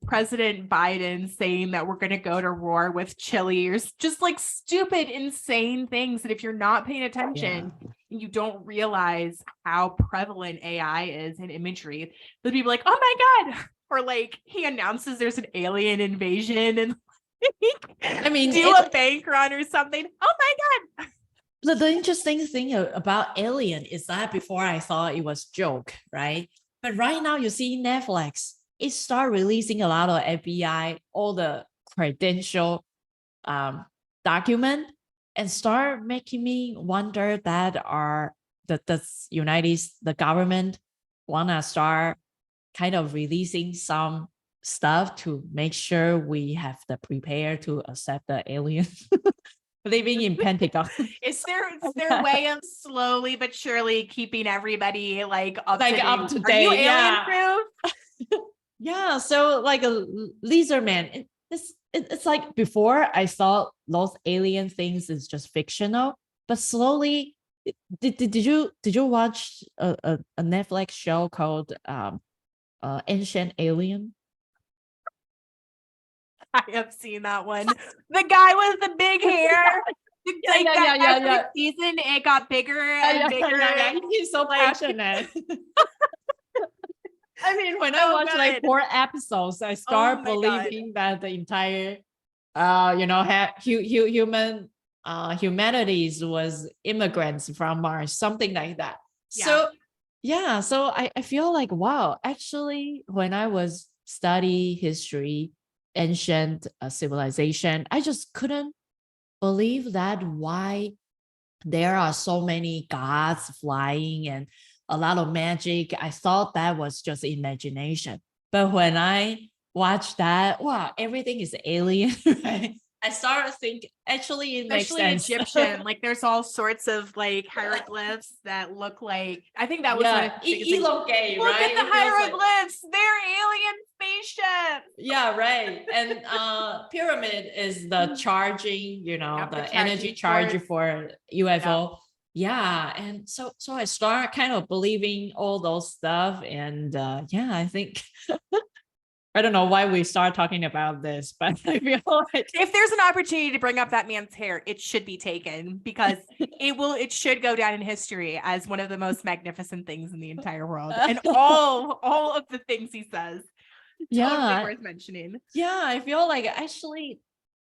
President Biden saying that we're going to go to war with Chile, or just like stupid, insane things that if you're not paying attention, you don't realize how prevalent AI is in imagery. The people like, oh my God. Or like he announces there's an alien invasion and do a bank run or something. Oh my God. The interesting thing about Alien is that before I thought it was joke, right? But right now you see Netflix, it start releasing a lot of FBI, all the credential document, and start making me wonder that the government wanna start kind of releasing some stuff to make sure we have the prepare to accept the alien living in Pentagon. It's their way of slowly but surely keeping everybody like up to date. Up to Are you date, alien proof? Yeah, so like a lizard man, it's like before I thought those alien things is just fictional, but slowly, did you watch a Netflix show called Ancient Alien? I have seen that one. The guy with the big hair. Every season it got bigger and bigger. He's so passionate. I mean, when I watch like 4 episodes, I start believing that the entire, humanities was immigrants from Mars, something like that. Yeah. So I feel like, wow, actually, when I was study history, ancient civilization, I just couldn't believe that why there are so many gods flying and a lot of magic. I thought that was just imagination. But when I watched that, wow, everything is alien, right? I started to think, actually, it makes sense. Egyptian, like there's all sorts of like hieroglyphs that look like, I think that was elongate, look right? Look at the hieroglyphs, they're alien spaceships. Yeah, right. And pyramid is the charging, the energy charge for UFO. Yeah. And so I start kind of believing all those stuff. And I think I don't know why we start talking about this, but I feel like if there's an opportunity to bring up that man's hair, it should be taken, because it should go down in history as one of the most magnificent things in the entire world. And all of the things he says. Yeah. worth mentioning. Yeah, I feel like actually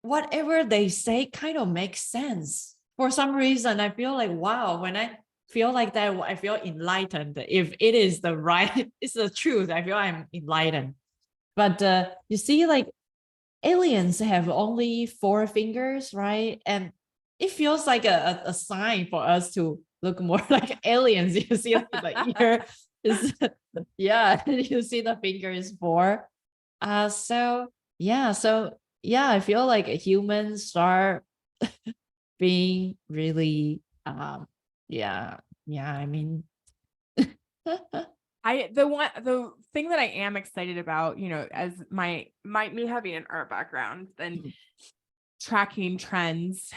whatever they say kind of makes sense. For some reason, I feel like, wow, when I feel like that, I feel enlightened. If it is the right, it's the truth, I feel I'm enlightened. But you see, like aliens have only 4 fingers, right? And it feels like a sign for us to look more like aliens. You see, like the ear is, yeah, you see the finger is 4. So I feel like humans start being really, yeah, I mean, The thing that I am excited about, as me having an art background and Mm. tracking trends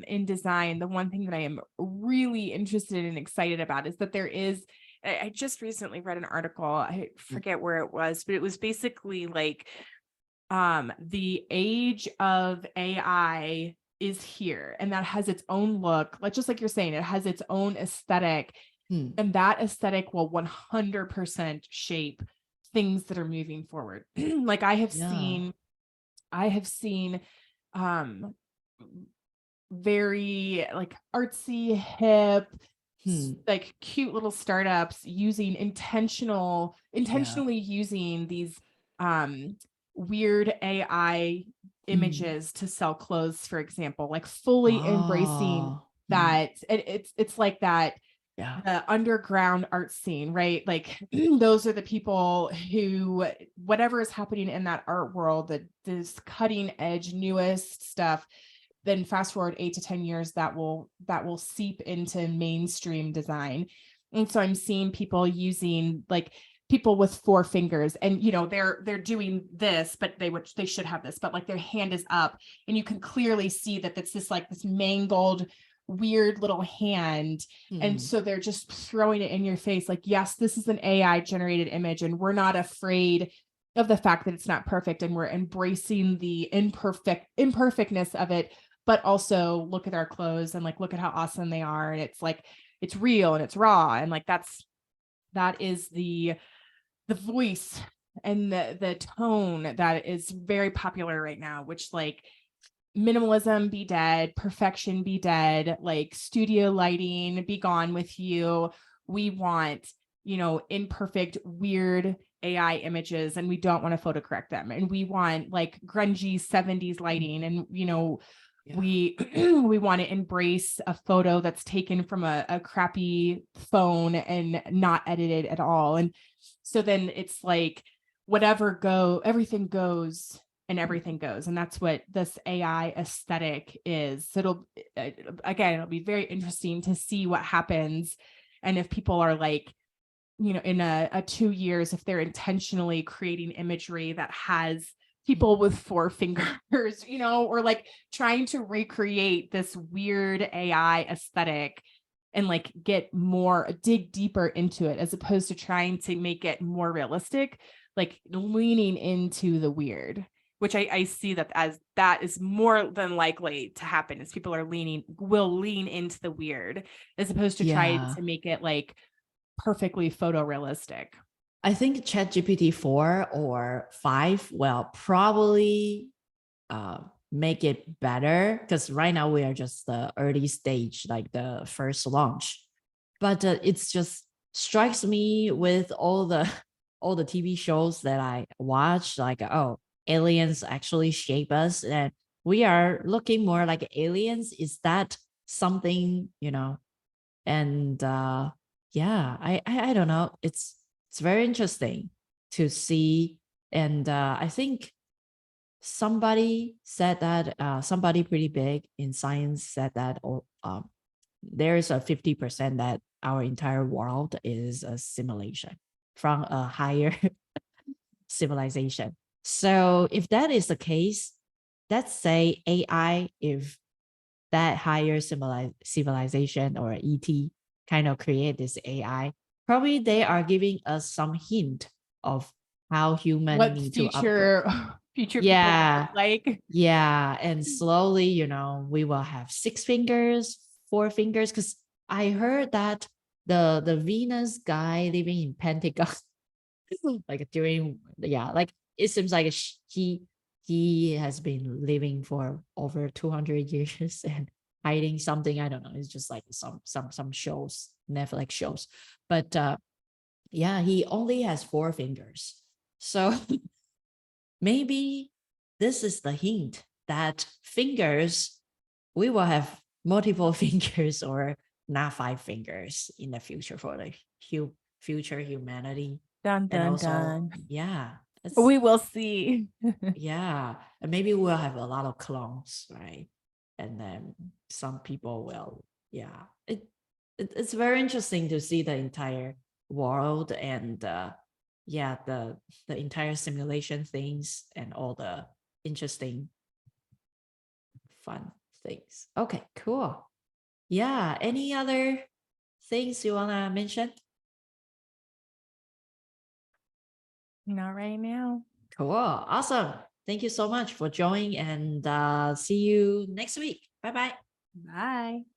in design, the one thing that I am really interested and excited about is that there is, I just recently read an article, I forget where it was, but it was basically like the age of AI is here, and that has its own look, like just like you're saying, it has its own aesthetic, Mm. and that aesthetic will 100% shape things that are moving forward. Like I have seen um very like artsy, hip, Hmm. like cute little startups using Yeah. intentionally using these weird AI Mm. images to sell clothes, for example, like fully embracing Oh. Mm. that. It's like that Yeah. the underground art scene, right? Like those are the people who, whatever is happening in that art world, that this cutting edge, newest stuff, then fast forward 8 to 10 years, that will seep into mainstream design. And so I'm seeing people using like people with 4 fingers, and they're doing this, but they should have this, but like their hand is up, and you can clearly see that it's this like this mangled weird little hand. And Mm. so they're just throwing it in your face like, yes, this is an AI generated image, and we're not afraid of the fact that it's not perfect, and we're embracing the imperfectness of it, but also look at our clothes and like look at how awesome they are, and it's like it's real and it's raw, and like that is the voice and the tone that is very popular right now, which like minimalism be dead, perfection be dead, like studio lighting be gone with you. We want, imperfect, weird AI images, and we don't want to photocorrect them. And we want like grungy 70s lighting, and Yeah. we we want to embrace a photo that's taken from a crappy phone and not edited at all. And so then it's like everything goes, and everything goes. And that's what this AI aesthetic is. So it'll be very interesting to see what happens. And if people are like, in a 2 years, if they're intentionally creating imagery that has people with 4 fingers, or like trying to recreate this weird AI aesthetic and like dig deeper into it, as opposed to trying to make it more realistic, like leaning into the weird, which I see that is more than likely to happen, is people will lean into the weird, as opposed to trying Yeah. to make it like perfectly photorealistic. I think ChatGPT 4 or 5 will probably make it better, because right now we are just the early stage, like the first launch. But it's just strikes me with all the all the TV shows that I watch, like, oh, aliens actually shape us, and we are looking more like aliens. Is that something, And yeah, I don't know. It's very interesting to see, and I think somebody said that somebody pretty big in science said that there's a 50% that our entire world is a simulation from a higher civilization. So if that is the case, let's say AI, if that higher civilization or ET kind of create this AI, probably they are giving us some hint of how human What need to upgrade. future people Yeah. look like. Yeah. And slowly, we will have 6 fingers, 4 fingers. Because I heard that the Venus guy living in Pentagon like during, yeah, like it seems like he has been living for over 200 years and hiding something. I don't know. It's just like some shows, Netflix shows. But yeah, he only has 4 fingers. So maybe this is the hint that fingers, we will have multiple fingers or not 5 fingers in the future for the future humanity. Dun And dun also, dun. yeah, it's, We will see. yeah, and maybe we'll have a lot of clones, right? And then some people will, yeah, it's very interesting to see the entire world and yeah, the entire simulation things and all the interesting fun things. Okay, cool. Yeah, any other things you want to mention? Not right now. Cool. Awesome. Thank you so much for joining, and see you next week. Bye bye. Bye.